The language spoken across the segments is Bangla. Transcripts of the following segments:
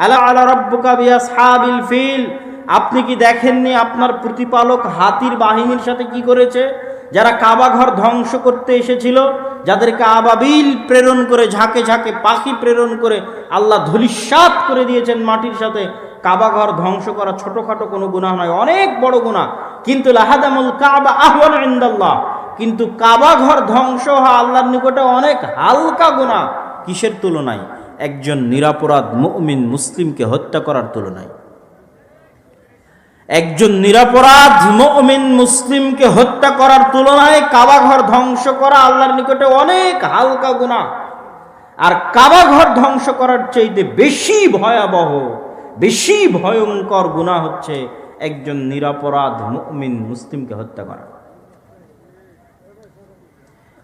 আলা আলা রাব্বুকা বিআসহাবিল ফিল, আপনি কি দেখেননি আপনার প্রতিপালক হাতির বাহিনীর সাথে কি করেছে? যারা কাবা ঘর ধ্বংস করতে এসেছিল, যাদেরকে আবাবিল প্রেরণ করে, ঝাঁকে ঝাঁকে পাখি প্রেরণ করে আল্লাহ ধূলিসাৎ করে দিয়েছেন মাটির সাথে। কাবা ঘর ধ্বংস করা ছোটখাটো কোনো গুনাহ নয়, অনেক বড় গুনাহ। কিন্তু লাহাদামুল কাবা আহওয়ান ইনদাল্লাহ, কিন্তু কাবা ঘর ধ্বংস হওয়া আল্লাহর নিকটে অনেক হালকা গুনাহ। কিসের তুলনায়? একজন নিরপরাধ মুমিন মুসলিমকে হত্যা করার তুলনায়। একজন নিরপরাধ মুমিন মুসলিমকে হত্যা করার তুলনায় কাবা ঘর ধ্বংস করা আল্লাহর নিকটে অনেক হালকা গুনাহ। আর কাবা ঘর ধ্বংস করার চাইতে বেশি ভয়াবহ, বেশি ভয়ঙ্কর গুনাহ হচ্ছে একজন নিরপরাধ মুমিন মুসলিমকে হত্যা করা।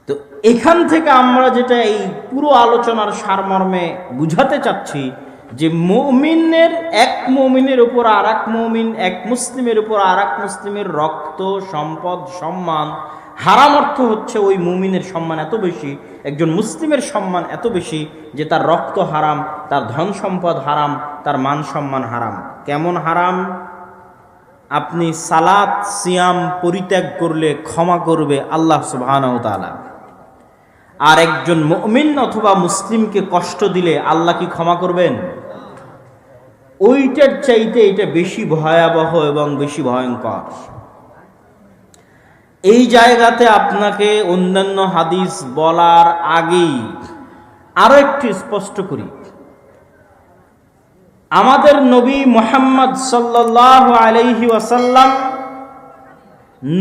তো এখান থেকে আমরা যেটা এই পুরো আলোচনার সারমর্মে বুঝাতে চাচ্ছি, যে মুমিনের, এক মুমিনের উপর আর এক মুমিন, এক মুসলিমের উপর আর এক মুসলিমের রক্ত, সম্পদ, সম্মান হারাম। অর্থ হচ্ছে ওই মুমিনের সম্মান এত বেশি, একজন মুসলিমের সম্মান এত বেশি যে তার রক্ত হারাম, তার ধন সম্পদ হারাম, তার মান সম্মান হারাম। কেমন হারাম? আপনি সালাত সিয়াম পরিত্যাগ করলে ক্ষমা করবে আল্লাহ সুবহানাহু ওয়া তাআলা। আর একজন মুমিন অথবা মুসলিমকে কষ্ট দিলে আল্লাহ কি ক্ষমা করবেন? ওইটার চাইতে এটা বেশি ভয়াবহ এবং বেশি ভয়ঙ্কর। এই জায়গাতে আপনাকে অন্যান্য হাদিস বলার আগেই আরো একটু স্পষ্ট করি, আমাদের নবী মুহাম্মদ সাল্লাল্লাহু আলাইহি ওয়াসাল্লাম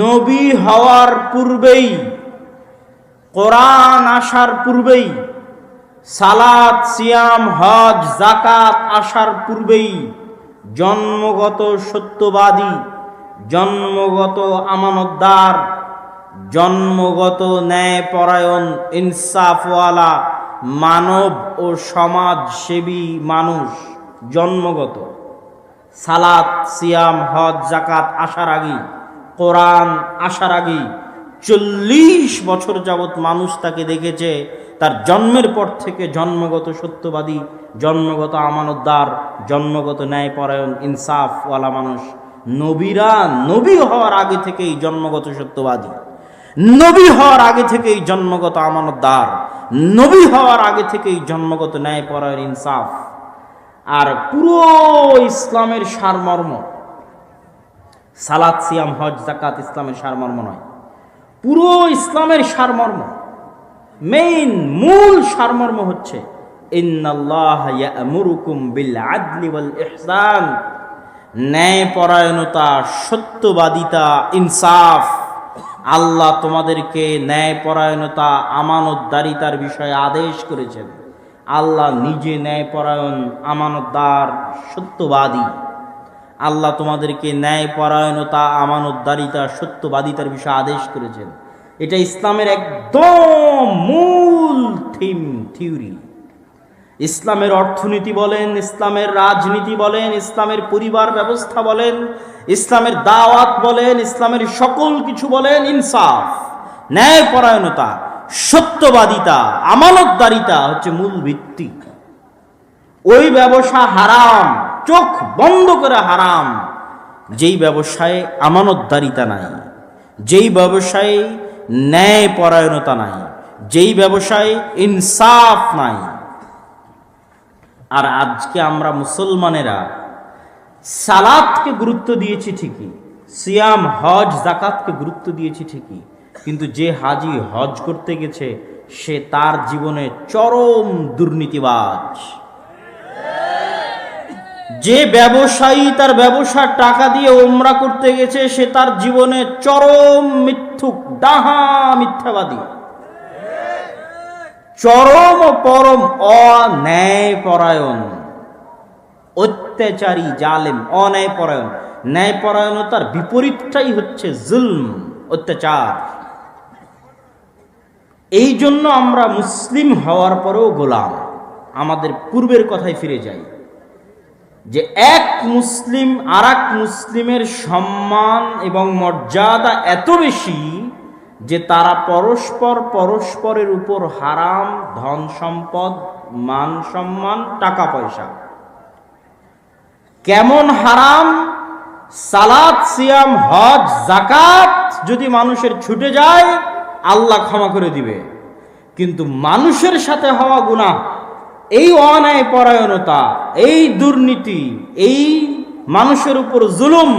নবী হওয়ার পূর্বেই, কোরআন আসার পূর্বেই, সালাত সিয়াম হজ যাকাত আসার পূর্বেই জন্মগত সত্যবাদী, জন্মগত আমানতদার, জন্মগত ন্যায়পরায়ণ, ইনসাফওয়ালা, মানব ও সমাজসেবী মানুষ জন্মগত। সালাত সিয়াম হজ যাকাত আসার আগেই, কোরআন আসার আগেই 40 বছর যাবৎ মানুষ তাকে দেখেছে। তার জন্মের পর থেকে জন্মগত সত্যবাদী, জন্মগত আমানতদার, জন্মগত ন্যায়পরায়ণ, ইনসাফওয়ালা মানুষ। নবীরা নবী হওয়ার আগে থেকেই জন্মগত সত্যবাদী, নবী হওয়ার আগে থেকেই জন্মগত আমানতদার, নবী হওয়ার আগে থেকেই জন্মগত ন্যায়পরায়ণ, ইনসাফ। আর পুরো ইসলামের সারমর্ম, সালাত সিয়াম হজ যাকাত ইসলামের সারমর্ম নয়, পুরো ইসলামের সারমর্ম, মেইন মূল সারমর্ম হচ্ছে ইন্নাল্লাহা ইয়া'মুরুকুম বিল আদলি ওয়াল ইহসান, ন্যায়পরায়ণতা, সত্যবাদিতা, ইনসাফ। আল্লাহ তোমাদেরকে ন্যায়পরায়ণতা, আমানতদারিতার বিষয়ে আদেশ করেছেন। আল্লাহ নিজে ন্যায়পরায়ণ, আমানতদার, সত্যবাদী। আল্লাহ তোমাদেরকে ন্যায়পরায়ণতা, আমানতদারিতা, সত্যবাদিতার বিষয়ে আদেশ করেছেন। এটা ইসলামের একদম মূল থিওরি। ইসলামের অর্থনীতি বলেন, ইসলামের রাজনীতি বলেন, ইসলামের পরিবার ব্যবস্থা বলেন, ইসলামের দাওয়াত বলেন, ইসলামের সকল কিছু বলেন, ইনসাফ, ন্যায়পরায়ণতা, সত্যবাদিতা, আমানতদারিতা হচ্ছে মূল ভিত্তি। ওই ব্যবসা হারাম, চোখ বন্ধ করে হারাম, যেই ব্যবসায় আমানতদারিতা নাই, যেই ব্যবসায় ন্যায়পরায়ণতা নাই, যেই ব্যবসায় ইনসাফ নাই। আর আজকে আমরা মুসলমানেরা সালাতকে গুরুত্ব দিয়েছি ঠিকই, সিয়াম হজ যাকাতকে গুরুত্ব দিয়েছি ঠিকই, কিন্তু যে হাজি হজ করতে গেছে সে তার জীবনে চরম দুর্নীতিবাজ। যে ব্যবসায়ী তার ব্যবসার টাকা দিয়ে উমরা করতে গেছে সে তার জীবনে চরম মিথ্যুক, ডাহা মিথ্যাবাদী, চরম ও পরম অন্যায়পরায়ণ, অত্যাচারী, জালেম, অন্যায়পরায়ণ। ন্যায়পরায়ণতার বিপরীতটাই হচ্ছে জুলম, অত্যাচার। এই জন্য আমরা মুসলিম হওয়ার পরেও গোলাম। আমাদের পূর্বের কথায় ফিরে যাই, যে এক মুসলিম আর এক মুসলিমের সম্মান এবং মর্যাদা এত বেশি যে তারা পরস্পরের উপর হারাম ধন সম্পদ, মান সম্মান, টাকা পয়সা কেমন হারাম? সালাত, সিয়াম, হজ, যাকাত যদি মানুষের ছুটে যায় আল্লাহ ক্ষমা করে দিবে, কিন্তু মানুষের সাথে হওয়া গুনাহ, এই অন্যায় পরায়ণতা, এই দুর্নীতি, এই মানুষের উপর জুলুম,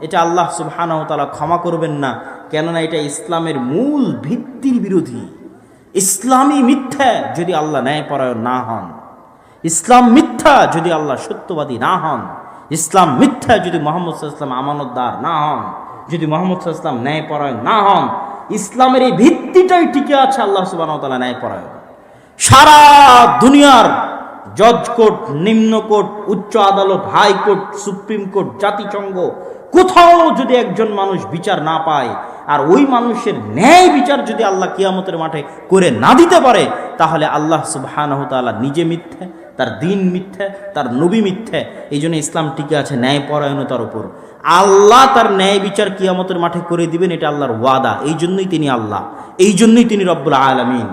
এটা আল্লাহ সুবহানাহু ওয়া তাআলা ক্ষমা করবেন না। কেননা এটা ইসলামের মূল ভিত্তির বিরোধী। ইসলামী মিথ্যা যদি আল্লাহ ন্যায়পরায়ণ না হন, ইসলাম মিথ্যা যদি আল্লাহ সত্যবাদী না হন, ইসলাম মিথ্যা যদি মুহাম্মদ সাল্লাল্লাহু আলাইহি ওয়াসাল্লাম আমানতদার না হন, যদি মুহাম্মদ সাল্লাল্লাহু আলাইহি ওয়াসাল্লাম ন্যায়পরায়ণ না হন, ইসলামের এই ভিত্তিটাই টিকে আছে আল্লাহ সুবহানাহু ওয়া তাআলা ন্যায়পরায়ণ। সারা দুনিয়ার জজ কোর্ট, নিম্ন কোর্ট, উচ্চ আদালত, হাইকোর্ট, সুপ্রিম কোর্ট, জাতিসংঘ, কোথাও যদি একজন মানুষ বিচার না পায় আর ওই মানুষের ন্যায় বিচার যদি আল্লাহ কিয়ামতের মাঠে করে না দিতে পারে, তাহলে আল্লাহ সুবহানাহু ওয়া তাআলা নিজে মিথ্যা, তার দিন মিথ্যা, তার নবী মিথ্যা। এই জন্য ইসলাম টিকে আছে ন্যায়পরায়ণতার উপর। আল্লাহ তার ন্যায় বিচার কিয়ামতের মাঠে করে দিবেন, এটা আল্লাহর ওয়াদা। এই জন্যই তিনি আল্লাহ, এই জন্যই তিনি রব্বুল আলামিন।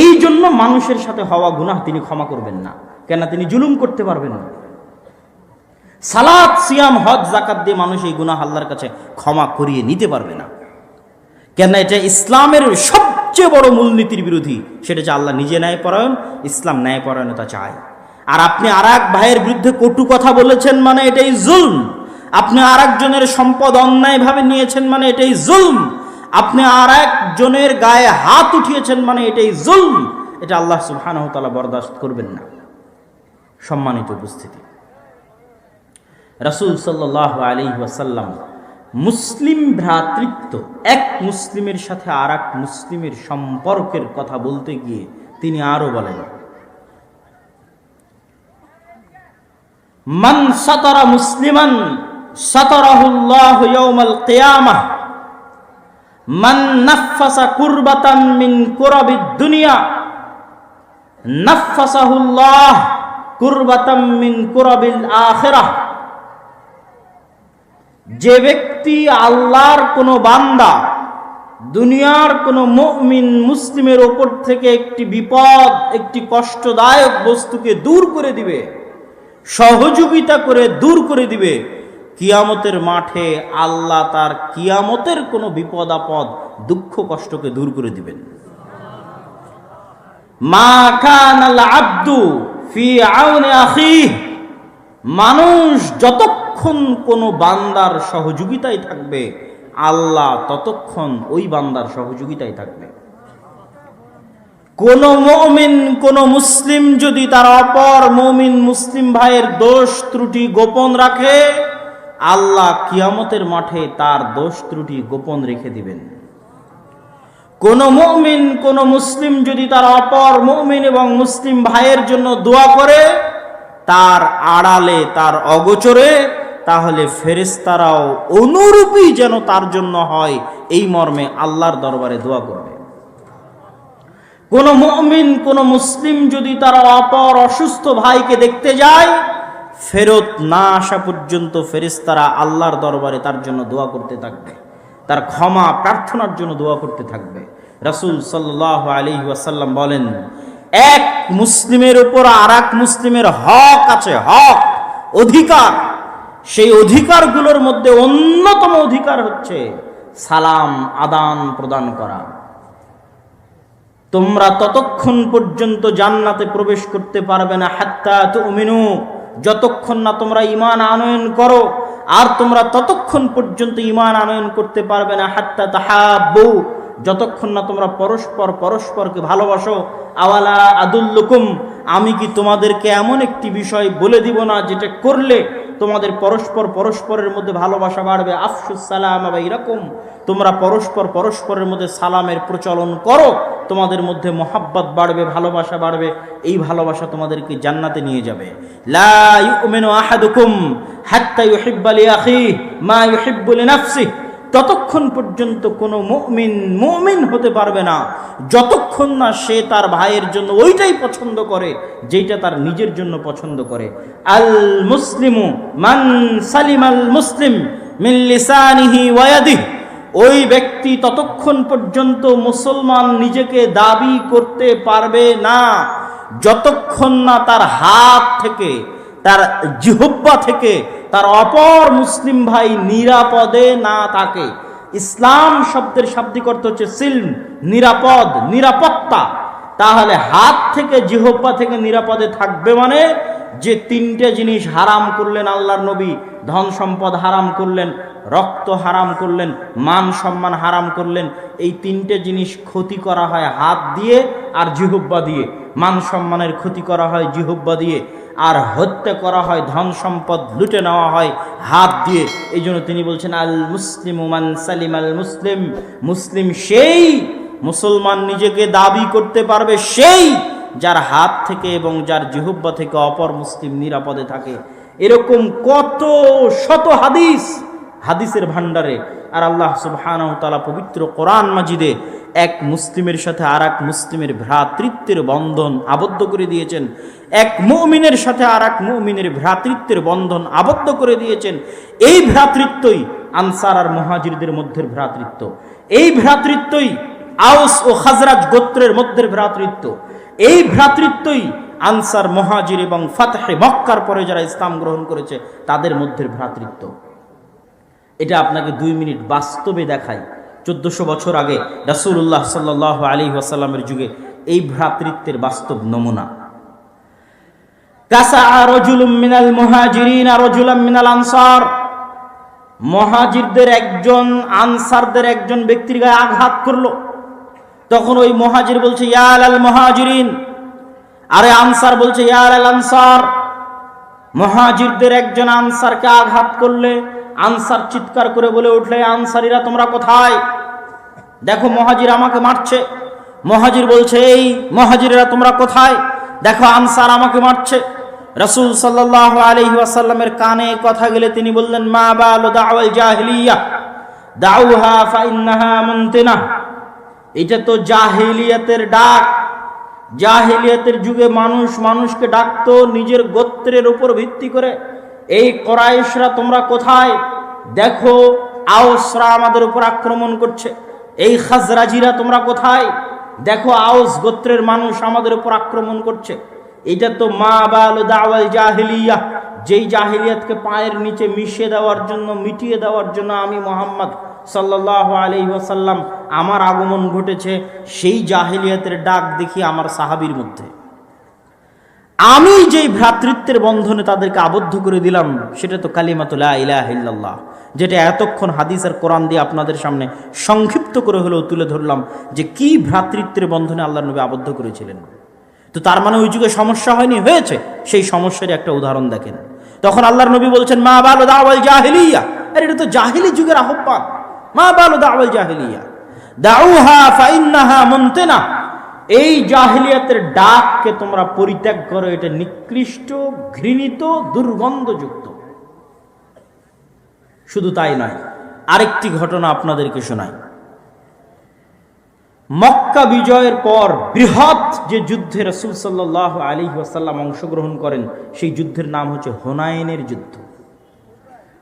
এই জন্য মানুষের সাথে হওয়া গুনাহ তিনি ক্ষমা করবেন না। কেন? তিনি জুলুম করতে পারবেন না। সালাত, সিয়াম, হজ, যাকাত দিয়ে মানুষ এই গুনাহ আল্লাহর কাছে ক্ষমা করিয়ে নিতে পারবে না। কেন? এটা ইসলামের সবচেয়ে বড় মূলনীতির বিরোধী। সেটা হচ্ছে আল্লাহ নিজে ন্যায়পরায়ণ, ইসলাম ন্যায়পরায়ণতা চায়। আর আপনি আর এক ভাইয়ের বিরুদ্ধে কটু কথা বলেছেন মানে এটাই জুলম। আপনি আর একজনের সম্পদ অন্যায়ভাবে নিয়েছেন মানে এটাই জুলম। আপনি আর একজনের গায়ে হাত উঠিয়েছেন মানে এটাই জুলম। এটা আল্লাহ সুবহানাহু ওয়া তাআলা বরদাস্ত করবেন না। সম্মানিত উপস্থিতি, রাসূল সাল্লাল্লাহু আলাইহি ওয়াসাল্লাম মুসলিম ভ্রাতৃত্ব, এক মুসলিমের সাথে আর এক মুসলিমের সম্পর্কের কথা বলতে গিয়ে তিনি আরো বলেন, মান সাতারা মুসলিমান সাতারাহুল্লাহু ইয়াওমাল কিয়ামাহ, মান নাফাসা কুরবাতান মিন কুরাবিদ দুনিয়া নাফাসাহুল্লাহ কুরবাতাম মিন কুরাবিল আখিরাহ। যে ব্যক্তি আল্লাহর কোনো বান্দা, দুনিয়ার কোনো মুমিন মুসলিমের ওপর থেকে একটি বিপদ, একটি কষ্টদায়ক বস্তুকে দূর করে দিবে, সহযোগিতা করে দূর করে দিবে, কিয়ামতের মাঠে আল্লাহ তার কিয়ামতের কোনো বিপদ আপদ, দুঃখ কষ্টকে দূর করে দিবেন। মা কানাল আবদু ফি আউনি আখিহি, মানুষ যতক্ষণ কোনো বান্দার সহযোগিতায় থাকবে, আল্লাহ ততক্ষণ ওই বান্দার সহযোগিতায় থাকবে। কোন মুমিন, কোন মুসলিম যদি তার অপর মুমিন মুসলিম ভাইয়ের দোষ ত্রুটি গোপন রাখে, আল্লাহ কিয়ামতের মাঠে তার দোষ ত্রুটি গোপন রেখে দিবেন। কোন মুমিন, কোন মুসলিম যদি তার অপর মুমিন এবং মুসলিম ভাইয়ের জন্য দোয়া করে তার আড়ালে, তার অগোচরে, তাহলে ফেরেশতারাও অনুরূপী যেন তার জন্য হয় এই মর্মে আল্লাহর দরবারে দোয়া করবে। কোন মুমিন, কোন মুসলিম যদি তার অপর অসুস্থ ভাইকে দেখতে যায়, ফেরত না আসা পর্যন্ত ফেরেশতারা আল্লাহর দরবারে তার জন্য দোয়া করতে থাকবে, তার ক্ষমা প্রার্থনার জন্য দোয়া করতে থাকবে। রাসূল সাল্লাল্লাহু আলাইহি ওয়াসাল্লাম বলেন, এক মুসলিমের উপর আর এক মুসলিমের হক আছে, হক, অধিকার। সেই অধিকারগুলোর মধ্যে অন্যতম অধিকার হচ্ছে সালাম আদান প্রদান করা। তোমরা ততক্ষণ পর্যন্ত জান্নাতে প্রবেশ করতে পারবে না হাত্তা তুমিনু, যতক্ষণ না তোমরা ঈমান আনয়ন করো। আর তোমরা ততক্ষণ পর্যন্ত ঈমান আনয়ন করতে পারবে না হাত্তা তাহাব্বু, যতক্ষণ না তোমরা পরস্পরকে ভালোবাসো। আওয়ালা আদুল্লুকুম, আমি কি তোমাদেরকে এমন একটি বিষয় বলে দিব না যেটা করলে তোমাদের পরস্পরের মধ্যে ভালোবাসা বাড়বে। আফশুস সালাম বাইরাকুম, তোমরা পরস্পরের মধ্যে সালামের প্রচলন করো, তোমাদের মধ্যে মোহাব্বত বাড়বে, ভালোবাসা বাড়বে। এই ভালোবাসা তোমাদেরকে জান্নাতে নিয়ে যাবে। লা ইউমিনু আহাদুকুম হাত্তা ইউহিব্বা লিআখিহি মা ইউহিব্বু লিনাফসিহি, ততক্ষণ পর্যন্ত কোনো মুমিন হতে পারবে না যতক্ষণ না সে তার ভাইয়ের জন্য ওইটাই পছন্দ করে যেটা তার নিজের জন্য পছন্দ করে। আল মুসলিমু মান সালিমাল মুসলিম মিন লিসানিহি ওয়া ইয়াদিহি, ওই ব্যক্তি ততক্ষণ পর্যন্ত মুসলমান নিজেকে দাবি করতে পারবে না যতক্ষণ না তার হাত থেকে, তার জিহ্বা থেকে তার অপর মুসলিম ভাই নিরাপদে না থাকে। ইসলাম শব্দের শাব্দিক অর্থ হচ্ছে সিলম, নিরাপদ, নিরাপত্তা। তাহলে হাত থেকে জিহ্বা থেকে নিরাপদে থাকবে মানে যে তিনটে জিনিস হারাম করলেন আল্লাহর নবী, ধন সম্পদ হারাম করলেন, রক্ত হারাম করলেন, মান সম্মান হারাম করলেন, এই তিনটে জিনিস ক্ষতি করা হয় হাত দিয়ে আর জিহ্বা দিয়ে। মান সম্মানের ক্ষতি করা হয় জিহ্বা দিয়ে, আর হত্যা করা হয়, ধন সম্পদ লুটে নেওয়া হয় হাত দিয়ে। এই জন্য তিনি বলছেন আল মুসলিম মান সালিম আল মুসলিম, মুসলিম সেই, মুসলমান নিজেকে দাবি করতে পারবে সেই যার হাত থেকে এবং যার জিহ্বা থেকে অপর মুসলিম নিরাপদে থাকে। এরকম কত শত হাদিস, হাদিসের ভান্ডারে। আর আল্লাহ সুবহানাহু ওয়া তাআলা পবিত্র কোরআন মাজিদে এক মুসলিমের সাথে আর এক মুসলিমের ভ্রাতৃত্বের বন্ধন আবদ্ধ করে দিয়েছেন। এক মুমিনের সাথে আর এক মুমিনের ভ্রাতৃত্বের বন্ধন আবদ্ধ করে দিয়েছেন। এই ভ্রাতৃত্বই আনসার আর মুহাজিরদের মধ্যে ভ্রাতৃত্ব। এই ভ্রাতৃত্বই আউস ও খাজরাজ গোত্রের মধ্যে ভ্রাতৃত্ব। এই ভ্রাতৃত্বই আনসার, মুহাজির এবং ফাতহে মক্কার পরে যারা ইসলাম গ্রহণ করেছে তাদের মধ্যে ভ্রাতৃত্ব। এটা আপনাকে 2 মিনিট বাস্তবে দেখাই। 1400 বছর আগে রাসূলুল্লাহ সাল্লাল্লাহু আলাইহি ওয়াসাল্লামের যুগে এই ভ্রাতৃত্বের বাস্তব নমুনা। কাসা রাজুলুম মিনাল মুহাজিরিন রাজুলাম মিনাল আনসার, মুহাজিরদের একজন আনসারদের একজন ব্যক্তির গায়ে আঘাত করলো। তখন ওই মুহাজির বলছে ইয়া আল মুহাজিরিন, আরে আনসার বলছে ইয়া আল আনসার। মুহাজিরদের একজন আনসারকে আঘাত করলে আনসার চিৎকার করে বলে উঠলে আনসারীরা তোমরা কোথায়? দেখো মুহাজির আমাকে মারছে। মুহাজির বলছে এই মুহাজিরেরা তোমরা কোথায়? দেখো আনসার আমাকে মারছে। রাসূল সাল্লাল্লাহু আলাইহি ওয়াসাল্লামের কানে কথা গেলে তিনি বললেন মা বালু দাওয়াল জাহিলিয়া দাউহা ফা ইন্নাহা মুনতিনা। এটা তো জাহিলিয়াতের ডাক। জাহিলিয়াতের যুগে মানুষ মানুষকে ডাকতো নিজের গোত্রের উপর ভিত্তি করে। এই কুরাইশরা তোমরা কোথায়? দেখো আউসরা আমাদের উপর আক্রমণ করছে। এই খাজরাজিরা তোমরা কোথায়? দেখো আউস গোত্রের মানুষ আমাদের উপর আক্রমণ করছে। এটা তো মা বালু দাওয়াল জাহিলিয়া, যেই জাহিলিয়াতকে পায়ের নিচে মিশিয়ে দেওয়ার জন্য, মিটিয়ে দেওয়ার জন্য আমি মুহাম্মদ সাল্লাল্লাহু আলাইহি ওয়াসাল্লাম আমার আগমন ঘটেছে, সেই জাহিলিয়াতের ডাক দেখি আমার সাহাবীর মধ্যে। আমি যেই ভ্রাতৃত্বের বন্ধনে তাদেরকে আবদ্ধ করে দিলাম সেটা তো কালিমাতু লা ইলাহা ইল্লাল্লাহ, যেটা এতক্ষণ হাদিস আর কোরআন দিয়ে আপনাদের সামনে সংক্ষিপ্ত করে হলেও তুলে ধরলাম যে কি ভ্রাতৃত্বের বন্ধনে আল্লাহর নবী আবদ্ধ করেছিলেন। তো তার মানে ওই যুগে সমস্যা হয়নি, হয়েছে। সেই সমস্যারই একটা উদাহরণ দেখেন। তখন আল্লাহর নবী বলছেন মা বালু দাওয়াল জাহিলিয়া, আরে এটা তো জাহিলি যুগের আহ্বান। মা বালু দাওয়াল জাহিলিয়া দাউহা ফা ইন্নাহা মুনতিনা, এই জাহিলিয়াতের ডাককে তোমরা পরিত্যাগ করো, এটা নিকৃষ্ট, ঘৃণিত, দুর্গন্ধযুক্ত। শুধু তাই নয়, আরেকটি ঘটনা আপনাদেরকে শোনাই। মক্কা বিজয়ের পর বৃহৎ যে যুদ্ধে রাসূল সাল্লাল্লাহু আলাইহি ওয়াসাল্লাম অংশগ্রহণ করেন সেই যুদ্ধের নাম হচ্ছে হুনাইনের যুদ্ধ।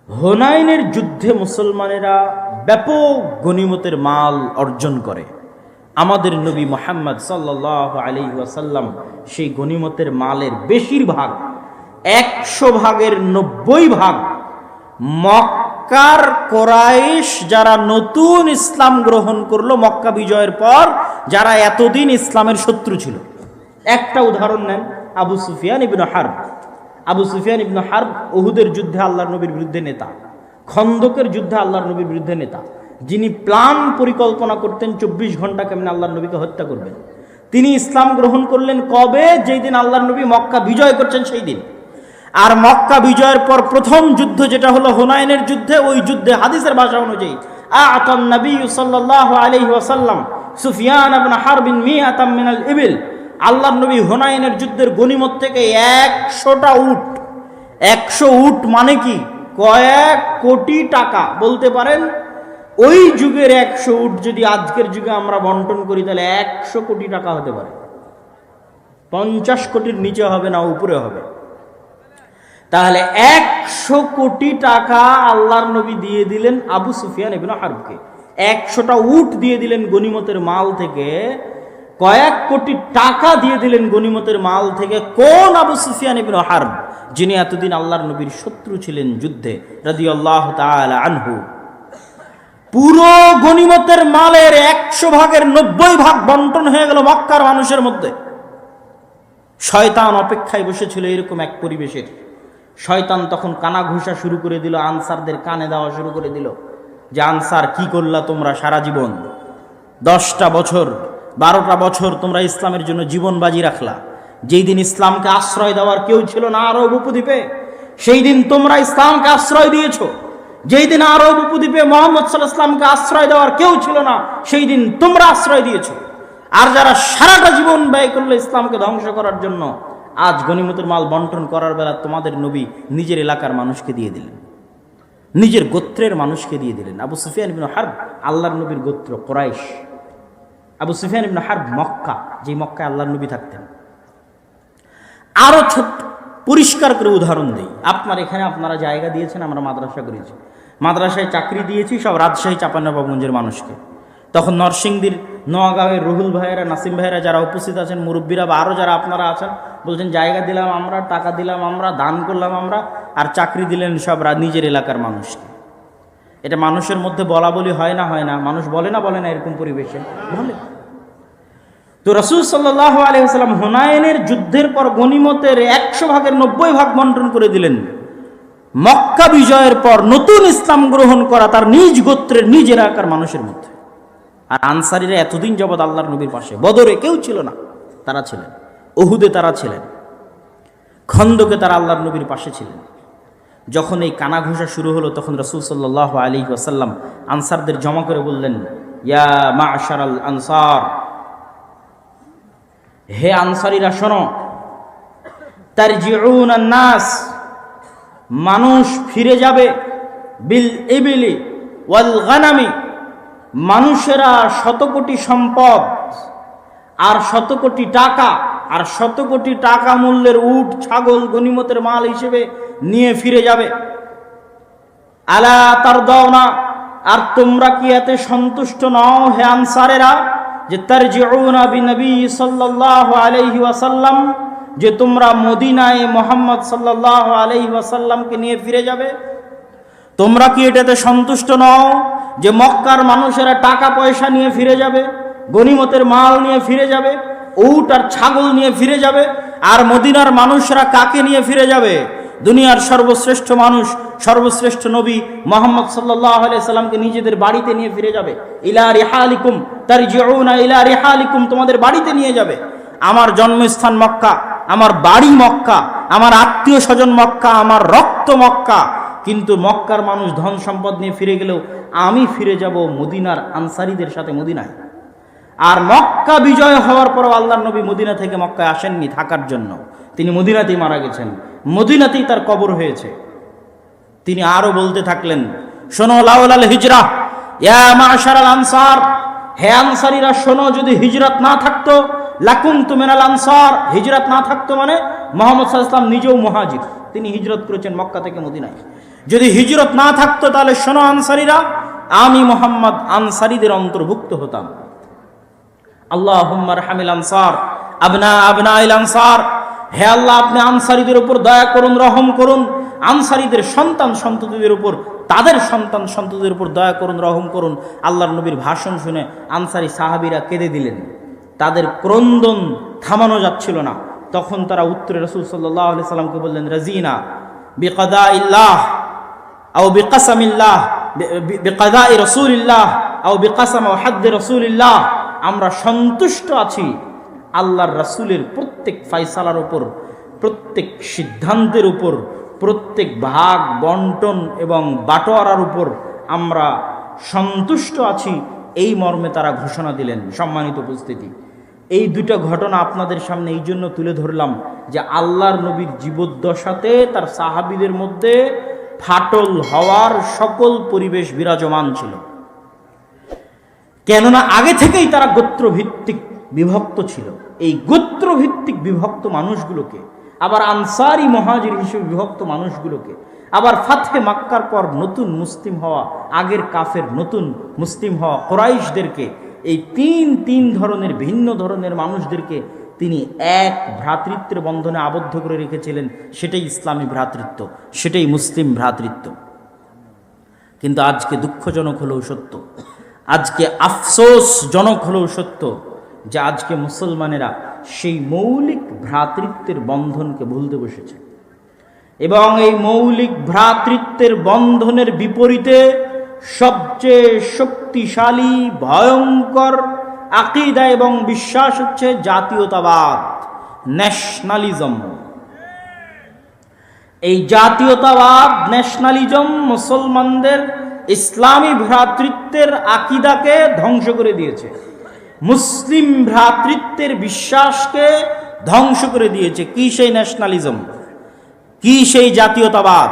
হুনাইনের যুদ্ধে মুসলমানেরা ব্যাপক গনিমতের মাল অর্জন করে। আমাদের নবী মুহাম্মদ সাল্লাল্লাহু আলাইহি ওয়াসাল্লাম সেই গনিমতের মালের বেশিরভাগ, 100 ভাগের 90 ভাগ মক্কার কুরাইশ যারা নতুন ইসলাম গ্রহণ করলো মক্কা বিজয়ের পর, যারা এতদিন ইসলামের শত্রু ছিল। একটা উদাহরণ নেন, আবু সুফিয়ান ইবনে হারব। আবু সুফিয়ান ইবনে হারব উহুদের যুদ্ধে আল্লাহর নবীর বিরুদ্ধে নেতা, খন্দকের যুদ্ধে আল্লাহর নবীর বিরুদ্ধে নেতা, যিনি প্ল্যান পরিকল্পনা করতেন 24 ঘন্টা কেমন আল্লাহর নবীকে হত্যা করবেন। তিনি ইসলাম গ্রহণ করলেন কবে? যেই দিন আল্লাহর নবী মক্কা বিজয় করছেন সেই দিন। আর মক্কা বিজয়ের পর প্রথম যুদ্ধ যেটা হলো হুনাইনের যুদ্ধে, ওই যুদ্ধে হাদিসের ভাষা অনুযায়ী আতান নবী সাল্লাল্লাহু আলাইহি ওয়াসাল্লাম সুফিয়ান ইবনে হারব মিআতাম মিনাল ইবিল, আল্লাহর নবী হুনাইনের যুদ্ধের গনিমত থেকে 100টা উট। 100 উট মানে কি? কয়েক কোটি টাকা বলতে পারেন। ওই যুগের 100 উট যদি আজকের যুগে আমরা বন্টন করি তাহলে 100 কোটি টাকা হতে পারে। 50 কোটির নিচে হবে না, উপরে হবে। তাহলে 100 কোটি টাকা আল্লাহর নবী দিয়ে দিলেন আবু সুফিয়ান ইবনে হারবকে। 100টা উট দিয়ে দিলেন গনিমতের মাল থেকে। কয়েক কোটি টাকা দিয়ে দিলেন গনিমতের মাল থেকে। কোন আবু সুফিয়ান ইবনে হারব, যিনি এতদিন আল্লাহর নবীর শত্রু ছিলেন যুদ্ধে, রাদিয়াল্লাহু তাআলা আনহু, পুরো গনিমতের মালের 100 ভাগের 90 ভাগ বন্টন হয়ে গেল মক্কার মানুষের মধ্যে। শয়তান অপেক্ষায় বসেছিল এরকম এক পরিবেশের। শয়তান তখন কানা ঘুষা শুরু করে দিল, আনসারদের কানে দেওয়া শুরু করে দিল যে আনসার কি করলা তোমরা সারা জীবন, 10টা বছর 12টা বছর তোমরা ইসলামের জন্য জীবন বাজি রাখলা। যেই দিন ইসলামকে আশ্রয় দেওয়ার কেউ ছিল না আরব উপদ্বীপে, সেই দিন তোমরা ইসলামকে আশ্রয় দিয়েছো। যেই দিন আরব উপদ্বীপে মুহাম্মদ সাল্লাল্লাহু আলাইহি ওয়াসাল্লামকে আশ্রয় দেওয়ার কেউ ছিল না, সেই দিন তোমরা আশ্রয় দিয়েছো। আর যারা সারাটা জীবন ব্যয় করলো ইসলামকে ধ্বংস করার জন্য, আজ গনিমতের মাল বন্টন করার বেলা তোমাদের নবী নিজের এলাকার মানুষকে দিয়ে দিলেন, নিজের গোত্রের মানুষকে দিয়ে দিলেন। আবু সুফিয়ান ইবনে হারব আল্লাহর নবীর গোত্র কুরাইশ। আবু সুফিয়ান ইবনে হারব মক্কা, যে মক্কায় আল্লাহর নবী থাকতেন। আরো ছোট্ট পরিষ্কার করে উদাহরণ দিই। আপনার এখানে আপনারা জায়গা দিয়েছেন, আমরা মাদ্রাসা করেছি, মাদ্রাসায় চাকরি দিয়েছি সব রাজশাহী চাঁপাইনবাবগঞ্জের মানুষকে। তখন নরসিংদীর নোয়াগাঁওয়ের রুহুল ভাইয়েরা, নাসিম ভাইয়েরা যারা উপস্থিত আছেন, মুরব্বীরা বা আরও যারা আপনারা আছেন, বলছেন জায়গা দিলাম আমরা, টাকা দিলাম আমরা, দান করলাম আমরা, আর চাকরি দিলেন সব নিজের এলাকার মানুষকে। এটা মানুষের মধ্যে বলা বলি হয় না? হয় না? মানুষ বলে না এরকম পরিবেশে? বলে। তো রাসূল সাল্লাল্লাহু আলাইহি ওয়াসাল্লাম হুনাইনের যুদ্ধের পর গনিমতের 100 ভাগের 90 ভাগ বন্টন করে দিলেন। মক্কা বিজয়ের পর নতুন ইসলাম গ্রহণ করা তার নিজ গোত্রের নিজ এলাকার মানুষের মধ্যে। আর আনসারীরা এতদিন যাবৎ আল্লাহর নবীর পাশে, বদরে কেউ ছিল না, তারা ছিলেন, উহুদে তারা ছিলেন, খন্দকে তারা আল্লাহর নবীর পাশে ছিলেন। যখন এই কানাঘুষা শুরু হলো, তখন রাসূল সাল্লাল্লাহু আলাইহি ওয়াসাল্লাম আনসারদের জমা করে বললেন, ইয়া মা'শারাল আনসার, হে আনসারীরা শোনো, তারজিউনান নাস, মানুষ ফিরে যাবে, বিল ইবিলি ওয়াল গানামি, মানুষেরা 100 কোটি সম্পদ আর 100 কোটি টাকা আর 100 কোটি টাকা মূল্যের উট ছাগল গনিমতের মাল হিসেবে নিয়ে ফিরে যাবে। আলা তারদাউনা, আর তোমরা কি এতে সন্তুষ্ট নও হে আনসারেরা, যে তারজিউনা বিনবী সাল্লাল্লাহু আলাইহি ওয়াসাল্লাম, যে তোমরা মদিনায় মুহাম্মদ সাল্লাল্লাহু আলাইহি ওয়াসাল্লামকে নিয়ে ফিরে যাবে? তোমরা কি এটাতে সন্তুষ্ট নও যে মক্কার মানুষেরা টাকা পয়সা নিয়ে ফিরে যাবে, গনিমতের মাল নিয়ে ফিরে যাবে, উট আর ছাগল নিয়ে ফিরে যাবে? আর মদিনার মানুষরা কাকে নিয়ে ফিরে যাবে? দুনিয়ার সর্বশ্রেষ্ঠ মানুষ, সর্বশ্রেষ্ঠ নবী মুহাম্মদ সাল্লাল্লাহু আলাইহি সাল্লামকে নিজেদের বাড়িতে নিয়ে ফিরে যাবে। ইলা রিহালিকুম তারজিউনা ইলা রিহালিকুম, তোমাদের বাড়িতে নিয়ে যাবে। আমার জন্মস্থান মক্কা, আমার বাড়ি মক্কা, আমার আত্মীয় স্বজন মক্কা, আমার রক্ত মক্কা, কিন্তু মক্কার মানুষ ধন সম্পদ নিয়ে ফিরে গেলেও আমি ফিরে যাব মদিনার আনসারীদের সাথে মদিনায়। আর মক্কা বিজয় হওয়ার পর আল্লাহর নবী মদিনা থেকে মক্কায় আসেননি থাকার জন্য, তিনি মদিনাতেই মারা গেছেন, মদিনাতেই তার কবর হয়েছে। তিনি আরো বলতে থাকলেন, শোনো, লাউলাল হিজরা ইয়া মা'শারাল আনসার, হে আনসারীরা শোনো, যদি হিজরত না থাকতো, লাকুনতু মিনাল আনসার, হিজরত না থাকতো মানে মুহাম্মদ সাল্লাল্লাহু আলাইহি ওয়াসাল্লাম নিজেও মুহাজির, তিনি হিজরত করেছেন মক্কা থেকে মদিনায়। যদি হিজরত না থাকতো তাহলে শোনো আনসারীরা, আমি মুহাম্মদ আনসারীদের অন্তর্ভুক্ত হতাম। আল্লাহুম্মা রহমিল আনসার আবনাইল আনসার, হে আল্লাহ আপনি আনসারীদের উপর দয়া করুন, রহম করুন। আনসারীদের সন্তান সন্ততিদের উপর, তাদের সন্তান সন্ততিদের উপর দয়া করুন, রহম করুন। আল্লাহর নবীর ভাষণ শুনে আনসারী সাহাবীরা কেঁদে দিলেন, তাদের ক্রন্দন থামানো যাচ্ছিল না। তখন তারা উত্তরে রাসূল সাল্লাল্লাহু আলাইহি সাল্লামকে বললেন, রাজিনা বিকাদাইল্লাহ আও বিকাসামিল্লাহ, বিকাদাই রাসূলিল্লাহ আও বিকাসাম ওয়া হাদ্দ রাসূলিল্লাহ, আমরা সন্তুষ্ট আছি আল্লাহর রাসূলের প্রত্যেক ফয়সালার উপর, প্রত্যেক সিদ্ধান্তের উপর, প্রত্যেক ভাগ বন্টন এবং বাটোয়ারার উপর আমরা সন্তুষ্ট আছি, এই মর্মে তারা ঘোষণা দিলেন। সম্মানিত উপস্থিতি, এই দুটো ঘটনা আপনাদের সামনে এই জন্য তুলে ধরলাম যে আল্লাহর নবীর জীবদ্দশাতে তার সাহাবীদের মধ্যে ফাটল হওয়ার সকল পরিবেশ বিরাজমান ছিল। কেননা আগে থেকেই তারা গোত্রভিত্তিক বিভক্ত ছিল। এই গোত্রভিত্তিক বিভক্ত মানুষগুলোকে, আবার আনসারি মুহাজির হিসেবে বিভক্ত মানুষগুলোকে, আবার ফাতহে মক্কার পর নতুন মুসলিম হওয়া, আগের কাফের নতুন মুসলিম হওয়া কুরাইশদেরকে এই তিন ধরনের ভিন্ন ধরনের মানুষদেরকে তিনি এক ভ্রাতৃত্বের বন্ধনে আবদ্ধ করে রেখেছিলেন। সেটাই ইসলামী ভ্রাতৃত্ব, সেটাই মুসলিম ভ্রাতৃত্ব। কিন্তু আজকে দুঃখজনক হলেও সত্য, আজকে আফসোসজনক হলেও সত্য যে আজকে মুসলমানেরা সেই মৌলিক ভ্রাতৃত্বের বন্ধনকে ভুলতে বসেছে এবং এই মৌলিক ভ্রাতৃত্বের বন্ধনের বিপরীতে সবচেয়ে শক্তিশালী ভয়ঙ্কর আকীদা এবং বিশ্বাস হচ্ছে জাতীয়তাবাদ, ন্যাশনালিজম। এই জাতীয়তাবাদ, ন্যাশনালিজম মুসলমানদের ইসলামী ভ্রাতৃত্বের আকীদাকে ধ্বংস করে দিয়েছে, মুসলিম ভ্রাতৃত্বের বিশ্বাসকে ধ্বংস করে দিয়েছে। কি সেই ন্যাশনালিজম, কি সেই জাতীয়তাবাদ?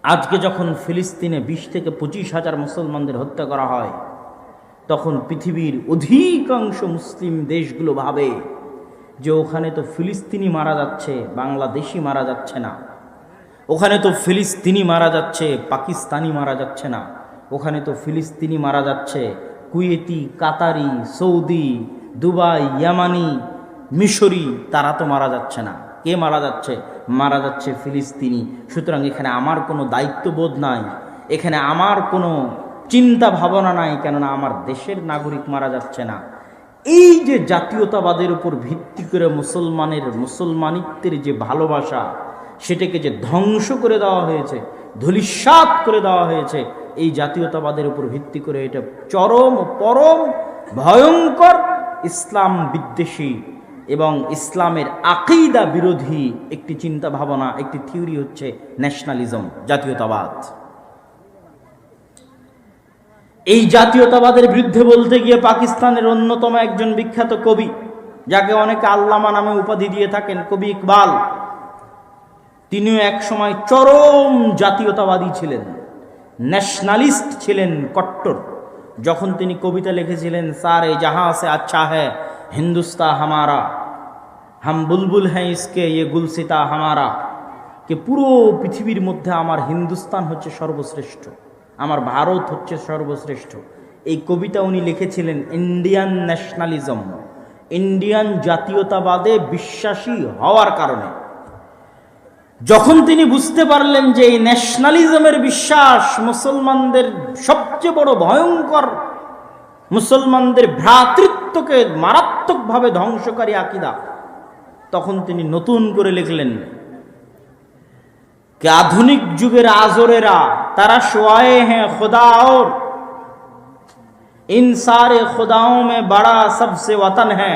আজকে যখন ফিলিস্তিনে 20 থেকে 25 হাজার মুসলমানদের হত্যা করা হয়, তখন পৃথিবীর অধিকাংশ মুসলিম দেশগুলো ভাবে যে ওখানে তো ফিলিস্তিনি মারা যাচ্ছে, বাংলাদেশি মারা যাচ্ছে না। ওখানে তো ফিলিস্তিনি মারা যাচ্ছে, পাকিস্তানি মারা যাচ্ছে না। ওখানে তো ফিলিস্তিনি মারা যাচ্ছে, কুয়েতি, কাতারি, সৌদি, দুবাই, ইয়ামানি, মিশরি, তারা তো মারা যাচ্ছে না। কে মারা যাচ্ছে? মারা যাচ্ছে ফিলিস্তিনি। সুতরাং এখানে আমার কোনো দায়িত্ববোধ নাই, এখানে আমার কোনো চিন্তা ভাবনা নাই, কেননা আমার দেশের নাগরিক মারা যাচ্ছে না। এই যে জাতীয়তাবাদের উপর ভিত্তি করে মুসলমানিত্বের যে ভালোবাসা, সেটাকে যে ধ্বংস করে দেওয়া হয়েছে, ধূলিসাৎ করে দেওয়া হয়েছে, এই জাতীয়তাবাদের উপর ভিত্তি করে এটা চরম ও পরম ভয়ঙ্কর ইসলাম বিদ্বেষী এবং ইসলামের আকীদা বিরোধী একটি চিন্তা ভাবনা, একটি থিওরি হচ্ছে ন্যাশনালিজম, জাতীয়তাবাদ। এই জাতীয়তাবাদের বিরুদ্ধে বলতে গিয়ে পাকিস্তানের অন্যতম একজন বিখ্যাত কবি, যাকে অনেকে আল্লামা নামে উপাধি দিয়ে থাকেন, কবি ইকবাল, তিনিও এক সময় চরম জাতীয়তাবাদী ছিলেন, ন্যাশনালিস্ট ছিলেন, কট্টর। যখন তিনি কবিতা লিখেছিলেন, সারে জাহাঁ সে আচ্ছা হ্যায় হিন্দুস্তান হামারা, হাম বুলবুল হ্যাঁ ইসকে ইয়ে গুলসিতা হামারা, কে পুরো পৃথিবীর মধ্যে আমার হিন্দুস্তান হচ্ছে সর্বশ্রেষ্ঠ, আমার ভারত হচ্ছে সর্বশ্রেষ্ঠ। এই কবিতা উনি লিখেছিলেন ইন্ডিয়ান ন্যাশনালিজম, ইন্ডিয়ান জাতীয়তাবাদে বিশ্বাসী হওয়ার কারণে। যখন তিনি বুঝতে পারলেন যে এই ন্যাশনালিজমের বিশ্বাস মুসলমানদের সবচেয়ে বড় ভয়ঙ্কর, মুসলমানদের ভ্রাতৃত্বকে মারাত্মকভাবে ধ্বংসকারী আকীদা, তখন তিনি নতুন করে লিখলেন कि आधुनिक जुगेर आजोरेरा तारा शुआए हैं खुदा और इन सारे खुदाओं में बड़ा सबसे वतन है,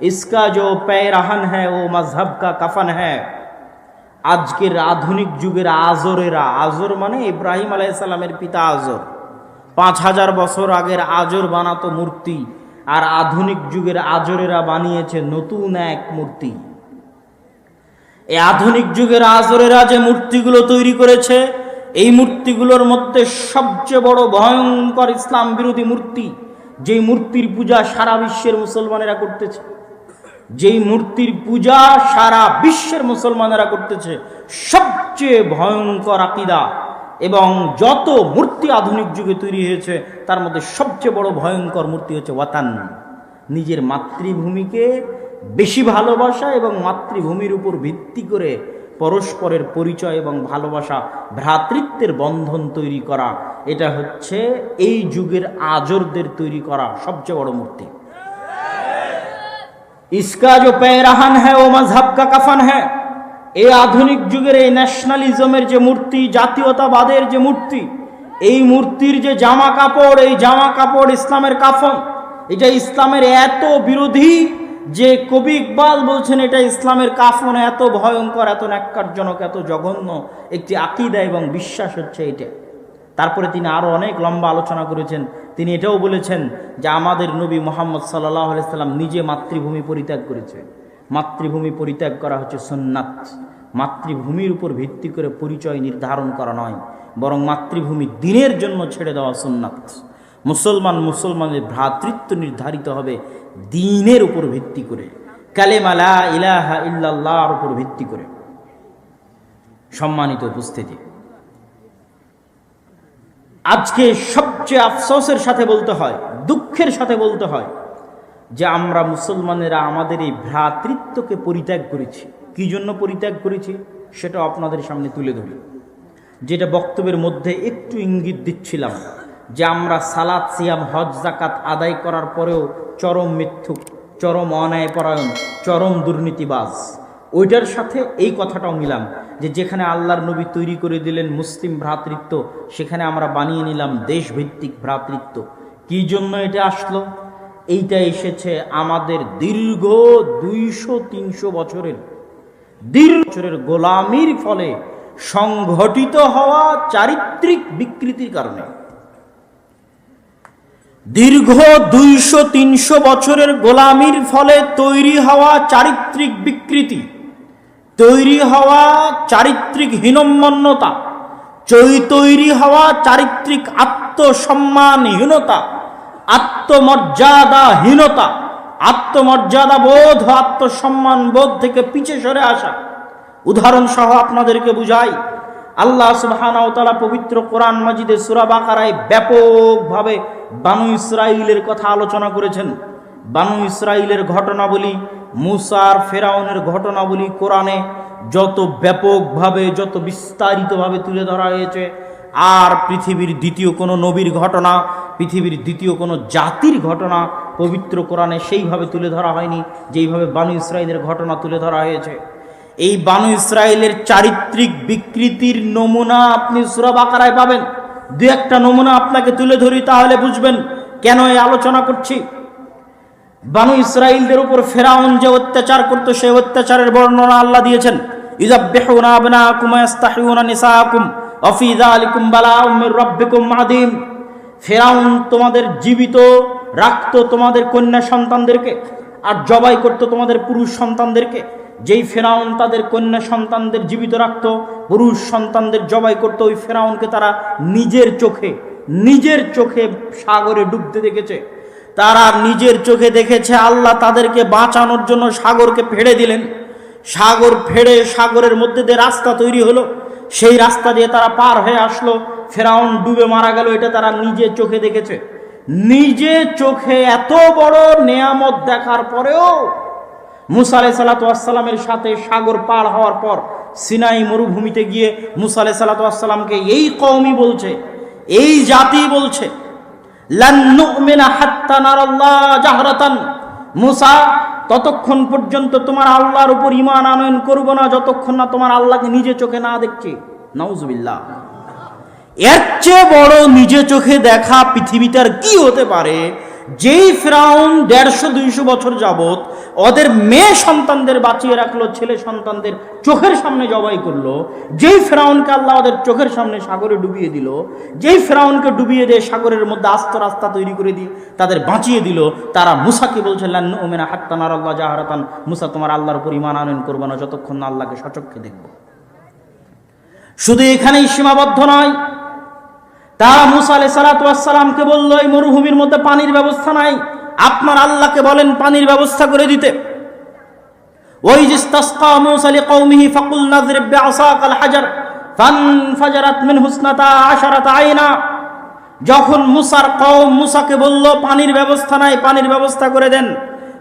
इसका जो पैरहन है वो मजहब का कफन है। আজকের আধুনিক যুগের আজরেরা, আজর মানে ইব্রাহিম আলাইহিস সালামের পিতা আজর, 5000 বছর আগের আজর বানাতো মূর্তি, আর আধুনিক যুগের আজরেরা বানিয়েছে নতুন এক মূর্তি। এই আধুনিক যুগের আজরেরা যে মূর্তিগুলো তৈরি করেছে, এই মূর্তিগুলোর মধ্যে সবচেয়ে বড় ভয়ঙ্কর ইসলাম বিরোধী মূর্তি, যেই মূর্তির পূজা সারা বিশ্বের মুসলমানেরা করতেছে, যেই মূর্তির পূজা সারা বিশ্বের মুসলমানেরা করতেছে, সবচেয়ে ভয়ঙ্কর আকীদা। এবং যত মূর্তি আধুনিক যুগে তৈরি হয়েছে তার মধ্যে সবচেয়ে বড় ভয়ঙ্কর মূর্তি হচ্ছে ওয়াতান, নিজের মাতৃভূমিকে বেশি ভালোবাসা এবং মাতৃভূমির উপর ভিত্তি করে পরস্পরের পরিচয় এবং ভালোবাসা, ভ্রাতৃত্বের বন্ধন তৈরি করা। এটা হচ্ছে এই যুগের আজরদের তৈরি করা সবচেয়ে বড় মূর্তি। इसका जो पैरहन है वो मजहब का कफन है। এই আধুনিক যুগের এই ন্যাশনালিজমের যে মূর্তি, জাতীয়তাবাদের যে মূর্তি, এই মূর্তির যে জামা কাপড়, এই জামা কাপড় ইসলামের কাফন। এটা ইসলামের এত বিরোধী যে কবি ইকবাল বলছেন এটা ইসলামের কাফন, এত ভয়ঙ্কর, এত ন্যাক্কারজনক, এত জঘন্য একটি আকীদা এবং বিশ্বাস হচ্ছে এটা। তারপরে তিনি আরো অনেক লম্বা আলোচনা করেছেন। তিনি এটাও বলেছেন যে আমাদের নবী মুহাম্মদ সাল্লাল্লাহু আলাইহি সাল্লাম নিজে মাতৃভূমি পরিত্যাগ করেছে। মাতৃভূমি পরিত্যাগ করা হচ্ছে সুন্নাত। মাতৃভূমির উপর ভিত্তি করে পরিচয় নির্ধারণ করা নয়, বরং মাতৃভূমি দ্বীনের জন্য ছেড়ে দেওয়া সুন্নাত। মুসলমানের ভ্রাতৃত্ব নির্ধারিত হবে দ্বীনের উপর ভিত্তি করে, কালেমা লা ইলাহা ইল্লাল্লাহর উপর ভিত্তি করে। সম্মানিত উপস্থিতি, আজকে সবচেয়ে আফসোসের সাথে বলতে হয়, দুঃখের সাথে বলতে হয় যে আমরা মুসলমানেরা আমাদের এই ভ্রাতৃত্বকে পরিত্যাগ করেছি। কি জন্য পরিত্যাগ করেছি সেটা আপনাদের সামনে তুলে ধরি। যেটা বক্তব্যের মধ্যে একটু ইঙ্গিত দিচ্ছিলাম যে আমরা সালাত, সিয়াম, হজ, যাকাত আদায় করার পরেও চরম মিথ্যুক, চরম অন্যায়পরায়ণ, চরম দুর্নীতিবাজ। ওইটার সাথে এই কথাটাও মিলাম যে যেখানে আল্লাহর নবী তৈরি করে দিলেন মুসলিম ভ্রাতৃত্ব, সেখানে আমরা বানিয়ে নিলাম দেশভিত্তিক ভ্রাতৃত্ব। কি জন্য এটা আসলো? এইটা এসেছে আমাদের দীর্ঘ 200-300 বছরের গোলামির ফলে সংঘটিত হওয়া চারিত্রিক বিকৃতির কারণে। দীর্ঘ 200-300 বছরের গোলামির ফলে তৈরি হওয়া চারিত্রিক বিকৃতি, তৈরি হওয়া চারিত্রিক হীনম্মন্যতা, তৈরি হওয়া চারিত্রিক আত্মসম্মানহীনতা, আত্মমর্যাদাহীনতা, আত্মমর্যাদা বোধ, আত্মসম্মান বোধ থেকে পিছে সরে আসা। উদাহরণ সহ আপনাদেরকে বুঝাই। আল্লাহ সুবহানাহু ওয়া তাআলা পবিত্র কোরআন মাজিদে সূরা বাকারায় ব্যাপকভাবে বানু ইসরাঈলের কথা আলোচনা করেছেন। বানু ইসরাঈলের ঘটনাবলী, মুসার ফেরাউনের ঘটনাবলী কোরআনে যত ব্যাপকভাবে, যত বিস্তারিতভাবে তুলে ধরা হয়েছে, আর পৃথিবীর দ্বিতীয় কোনো নবীর ঘটনা, পৃথিবীর দ্বিতীয় কোনো জাতির ঘটনা পবিত্র কোরআনে সেইভাবে তুলে ধরা হয়নি যেইভাবে বানু ইসরাঈলের ঘটনা তুলে ধরা হয়েছে। এই বানু ইসরাঈলের চারিত্রিক বিকৃতির নমুনা আপনি সূরা বাকারায় পাবেন। দু একটা নমুনা আপনাকে তুলে ধরি, তাহলে বুঝবেন কেন এই আলোচনা করছি। বানু ইসরাঈলদের উপর ফেরাউন যে অত্যাচার করত, সেই অত্যাচারের বর্ণনা আল্লাহ দিয়েছেন। ইযাববিহুনা আবনাকুম ওয়া ইস্তাহয়ুনা নিসাআকুম ওয়া ফী যালিকুম বালাউম মির রাব্বিকুম আযীম। ফেরাউন তোমাদের জীবিত রাখতো তোমাদের কন্যা সন্তানদেরকে, আর জবাই করত তোমাদের পুরুষ সন্তানদেরকে। যেই ফেরাউন তাদের কন্যা সন্তানদের জীবিত রাখত, পুরুষ সন্তানদের জবাই করত, ওই ফেরাউনকে তারা নিজের চোখে সাগরে ডুবতে দেখেছে। তারা নিজের চোখে দেখেছে আল্লাহ তাদেরকে বাঁচানোর জন্য সাগরকে ফেড়ে দিলেন। সাগর ফেড়ে সাগরের মধ্যে দিয়ে রাস্তা তৈরি হলো, সেই রাস্তা দিয়ে তারা পার হয়ে আসলো। ফেরাউন ডুবে মারা গেল, এটা তারা নিজে চোখে দেখেছে। নিজে চোখে এত বড় নেয়ামত দেখার পরেও মুসা আলাইহিস সালাতু ওয়াস সালামের সাথে সাগর পার হওয়ার পর সিনাই মরুভূমিতে গিয়ে মুসা আলাইহিস সালাতু ওয়াস সালামকে এই কওমি বলছে, এই জাতি বলছে, লান নুমিনা হাত্তা নারাল্লাহ জাহরাতান। মুসা, ততক্ষণ পর্যন্ত তোমার আল্লাহর উপর ঈমান আনয়ন করব না যতক্ষণ না তোমার আল্লাহকে নিজে চোখে না দেখছি। নাউজুবিল্লাহ। এর চেয়ে বড় নিজে চোখে দেখা পৃথিবীতে আর কি হতে পারে? যেই ফেরাউন 150-200 বছর যাবত ওদের মেয়ে সন্তানদের বাঁচিয়ে রাখলো, ছেলে সন্তানদের চোখের সামনে জবাই করলো, যেই ফেরাউনকে আল্লাহ ওদের চোখের সামনে সাগরে ডুবিয়ে দিল, যেই ফেরাউনকে ডুবিয়ে দিয়ে সাগরের মধ্যে আস্ত রাস্তা তৈরি করে দিয়ে তাদের বাঁচিয়ে দিল, তারা মুসাকে বলছে লান নুমিনা হাত্তা নারাল্লাহ জাহরাতান। মুসা, তোমার আল্লাহর উপর ঈমান আনয়ন করবে না যতক্ষণ না আল্লাহকে সচক্ষে দেখব। শুধু এখানেই সীমাবদ্ধ নয়, তারা মুসা আলাইহিস সালাতু ওয়াস সালামকে বলল, এই মরুভূমির মধ্যে পানির ব্যবস্থা নাই, আপনার আল্লাহকে বলেন পানির ব্যবস্থা করে দিতে। ওই ইসতাসকা মুসা লিকওমিহি ফাকুল নাযরিব বিআসাকাল হাজার ফানফাজারাত মিনহু ইসনাতা আশারাতা আইনা। যখন মুসার কওম মুসাকে বলল পানির ব্যবস্থা নাই, পানির ব্যবস্থা করে দেন,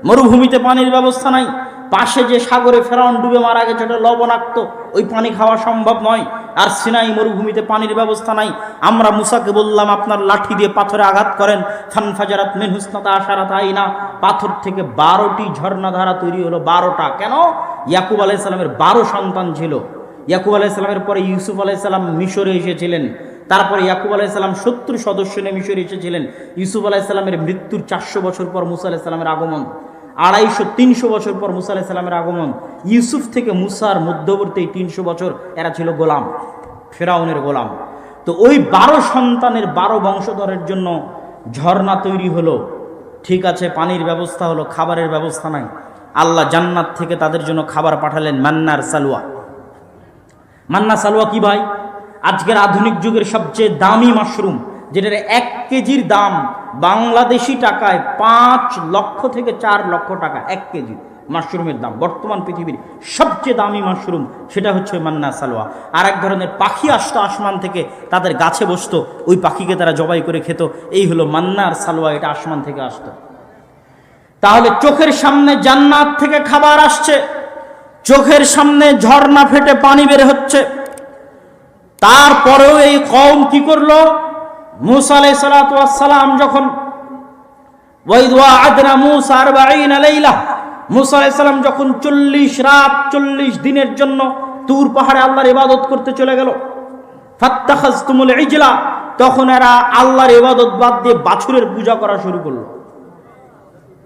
মরুভূমিতে পানির ব্যবস্থা নাই, পাশে যে সাগরে ফেরাউন ডুবে মারা গেছে এটা লবণাক্ত, ওই পানি খাওয়া সম্ভব নয়, আর সিনাই মরুভূমিতে পানির ব্যবস্থা নাই। আমরা মুসাকে বললাম আপনার লাঠি দিয়ে পাথরে আঘাত করেন। ফানফাজারাত মিনহু ইসনাতা আশারাতা আইনা, পাথর থেকে 12টি ঝর্ণাধারা তৈরি হলো। 12টা কেন? ইয়াকুব আলাইহিস সালামের 12 সন্তান ছিল। ইয়াকুব আলাইহিস সালামের পরে ইউসুফ আলাইহিস সালাম মিশরে এসেছিলেন, তারপরে ইয়াকুব আলাইহিস সালাম 70 সদস্য নিয়ে মিশরে এসেছিলেন। ইউসুফ আলাইহিস সালামের মৃত্যুর 400 বছর পর মুসা আলাইহিস সালামের আগমন, 250-300 বছর পর মুসা আলাইহিস সালামের আগমন। ইউসুফ থেকে মুসার মধ্যবর্তী 300 বছর এরা ছিল গোলাম, ফেরাউনের গোলাম। তো ওই 12 সন্তানের 12 বংশধরের জন্য ঝর্ণা তৈরি হলো, ঠিক আছে, পানির ব্যবস্থা হলো, খাবারের ব্যবস্থা নাই। আল্লাহ জান্নাত থেকে তাদের জন্য খাবার পাঠালেন, মান্নার সালওয়া। মান্না সালওয়া কি ভাই? আজকের আধুনিক যুগের সবচেয়ে দামি মাশরুম, যেটার 1 কেজির দাম বাংলাদেশি টাকায় 5 লক্ষ থেকে 4 লক্ষ টাকা। 1 কেজি মাশরুমের দাম, বর্তমান পৃথিবীর সবচেয়ে দামি মাশরুম সেটা হচ্ছে মান্না সালোয়া। আর এক ধরনের পাখি আসতো আসমান থেকে, তাদের গাছে বসতো, ওই পাখিকে তারা জবাই করে খেত। এই হলো মান্নার সালোয়া, এটা আসমান থেকে আসতো। তাহলে চোখের সামনে জান্নাত থেকে খাবার আসছে, চোখের সামনে ঝর্ণা ফেটে পানি বের হচ্ছে, তারপরেও এই কওম কি করলো? মূসা আলাইহিস সালাতু ওয়াস সালাম যখন মূসা 40 লাইলা, মূসা আলাইহিস সালাম যখন 40 রাত 40 দিনের জন্য তুর পাহাড়ে আল্লাহর ইবাদত করতে চলে গেল, ফাত্তাখাযতুমুল ইজলা, তখন এরা আল্লাহর ইবাদত বাদ দিয়ে বাছুরের পূজা করা শুরু করলো।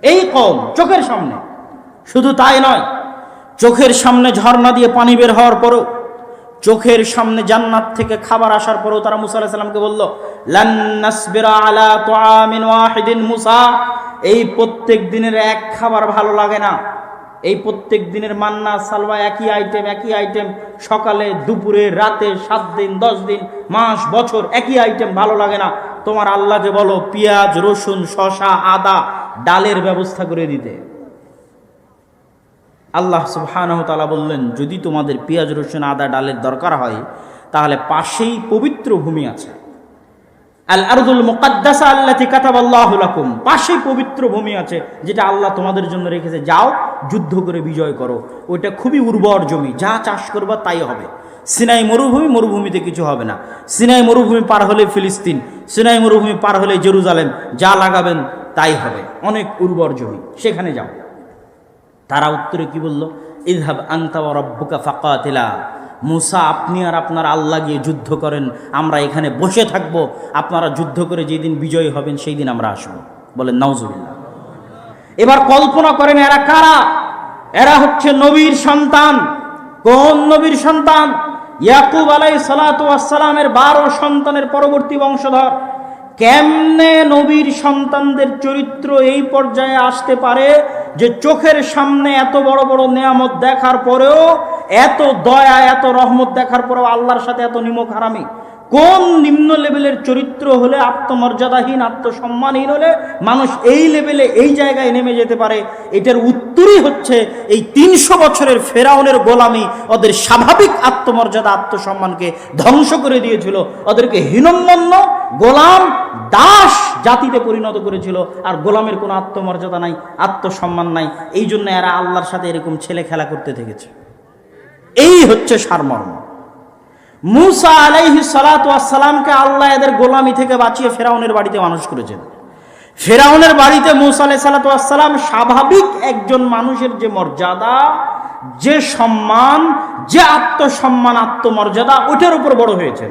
এই কওম চোখের সামনে। শুধু তাই নয়, চোখের সামনে ঝর্ণা দিয়ে পানি বের হওয়ার পরও, চোখের সামনে জান্নাত থেকে খাবার আসার পরেও তারা মূসা আলাইহিস সালামকে বলল, লান নাসবিরা আলা তুআমিন ওয়াহিদিন মূসা, এই প্রত্যেক দিনের এক খাবার ভালো লাগে না, এই প্রত্যেক দিনের মান্না সালওয়া একই আইটেম, সকালে দুপুরে রাতে 7 দিন 10 দিন মাস বছর একই আইটেম ভালো লাগে না। তোমার আল্লাহকে বলো পেঁয়াজ রসুন শসা আদা ডালের ব্যবস্থা করে দিতে। আল্লাহ সুবহানাহু ওয়া তাআলা বললেন, যদি তোমাদের পেঁয়াজ রসুন আদা ডালের দরকার হয় তাহলে পাশেই পবিত্র ভূমি আছে, আল আরদুল মুকাদ্দাসা আল্লাতী কাতাবাল্লাহু লাকুম, পাশেই পবিত্র ভূমি আছে যেটা আল্লাহ তোমাদের জন্য রেখেছে, যাও যুদ্ধ করে বিজয় করো। ওইটা খুবই উর্বর জমি, যা চাষ করবা তাই হবে। সিনাই মরুভূমি, মরুভূমিতে কিছু হবে না। সিনাই মরুভূমি পার হলে ফিলিস্তিন, সিনাই মরুভূমি পার হলে জেরুজালেম, যা লাগাবেন তাই হবে, অনেক উর্বর জমি, সেখানে যাও। তারা উত্তরে কি বলল? ইযহাব আনতা ওয়া রাব্বুকা ফাকাতিলা, মূসা আপনি আর আপনার আল্লাহ গিয়ে যুদ্ধ করেন, আমরা এখানে বসে থাকব, আপনারা যুদ্ধ করে যেদিন বিজয়ী হবেন সেই দিন আমরা আসবো। বলেন নাউজুবিল্লাহ। এবার কল্পনা করেন এরা কারা? এরা হচ্ছে নবীর সন্তান। কোন নবীর সন্তান? ইয়াকুব আলাইহিস সালাতু ওয়াস সালামের 12 সন্তানের পরবর্তী বংশধর। কেমনে নবীর সন্তানদের চরিত্র এই পর্যায়ে আসতে পারে যে চোখের সামনে এত বড় বড় নেয়ামত দেখার পরেও, এত দয়া এত রহমত দেখার পরেও আল্লাহর সাথে এত নিমক হারামি? কোন নিম্ন লেভেলের চরিত্র হলে, আত্মমর্যাদাহীন আত্মসম্মানহীন হলে মানুষ এই লেভেলে এই জায়গায় নেমে যেতে পারে? এটার উত্তরই হচ্ছে এই 300 বছরের ফেরাউনের গোলামি ওদের স্বাভাবিক আত্মমর্যাদা আত্মসম্মানকে ধ্বংস করে দিয়েছিল, ওদেরকে হীনম্মন্য গোলাম দাস জাতিতে পরিণত করেছিল। আর গোলামের কোনো আত্মমর্যাদা নাই, আত্মসম্মান নাই, এই জন্য এরা আল্লাহর সাথে এরকম ছেলে খেলা করতে থেকেছে। এই হচ্ছে সারমর্ম। মূসা আলাইহিস সালাতু ওয়াস সালামকে আল্লাহ এদের গোলামি থেকে বাঁচিয়ে ফেরাউনের বাড়িতে মানুষ করেছেন। ফেরাউনের বাড়িতে মূসা আলাইহিস সালাতু ওয়াস সালাম স্বাভাবিক একজন মানুষের যে মর্যাদা, যে সম্মান, যে আত্মসম্মান আত্মমর্যাদা, ওইটার উপর বড় হয়েছেন,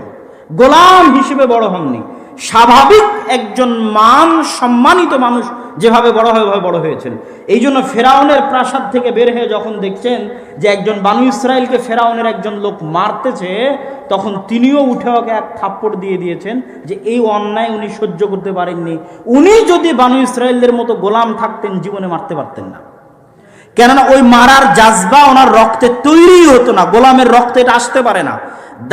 গোলাম হিসেবে বড় হননি। স্বাভাবিক একজন মান সম্মানিত মানুষ যেভাবে বড় হয় ওইভাবে বড় হয়েছেন। এই জন্য ফেরাউনের প্রাসাদ থেকে বের হয়ে যখন দেখছেন যে একজন বানু ইসরাইলকে ফেরাউনের একজন লোক মারতেছে, তখন তিনিও উঠে ওকে এক থাপ্পড় দিয়ে দিয়েছেন যে এই অন্যায় উনি সহ্য করতে পারেননি। উনি যদি বানু ইসরাইলদের মতো গোলাম থাকতেন জীবনে মারতে পারতেন না, কেননা ওই মারার জাজবা ওনার রক্তে তৈরি হতো না। গোলামের রক্তে এটা আসতে পারে না,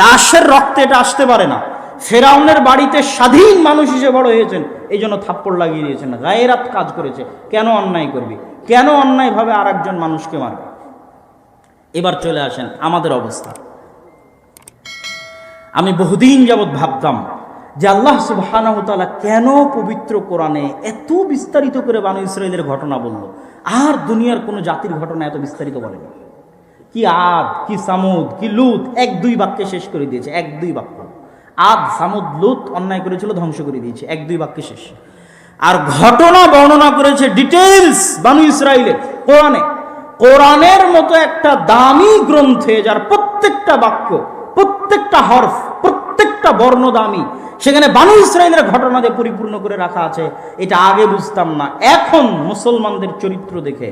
দাসের রক্তে এটা আসতে পারে না। ফেরাউনের বাড়িতে স্বাধীন মানুষ হিসেবে বড় হয়েছেন, এই জন্য থাপ্পড় লাগিয়ে দিয়েছেন। গায়রাত কাজ করেছে। কেন অন্যায় করবি? কেন অন্যায়ভাবে আর একজন মানুষকে মারবে? এবার চলে আসেন আমাদের অবস্থা। আমি বহুদিন যাবৎ ভাবতাম যে আল্লাহ সুবহানাহু ওয়া তাআলা কেন পবিত্র কোরআনে এত বিস্তারিত করে বানু ইসরাইলের ঘটনা বলল, আর দুনিয়ার কোনো জাতির ঘটনা এত বিস্তারিত বলেনি। কি আদ, কি সামুদ, কি লুত, 1-2 বাক্যে শেষ করে দিয়েছে। 1-2 বাক্য। আদ সামুদ লুত অন্যায় করেছিল, ধ্বংস করে দিয়েছে, 1-2 বাক্যে শেষ। আর ঘটনা বর্ণনা করেছে ডিটেইলস বানু ইসরাইলের কোরআনে। কোরআনের মতো একটা দামি গ্রন্থে যার প্রত্যেকটা বাক্য, প্রত্যেকটা হরফ, প্রত্যেকটা বর্ণ দামি, সেখানে বানু ইসরাইলের ঘটনা দিয়ে পরিপূর্ণ করে রাখা আছে। এটা আগে বুঝতাম না। এখন মুসলমানদের চরিত্র দেখে,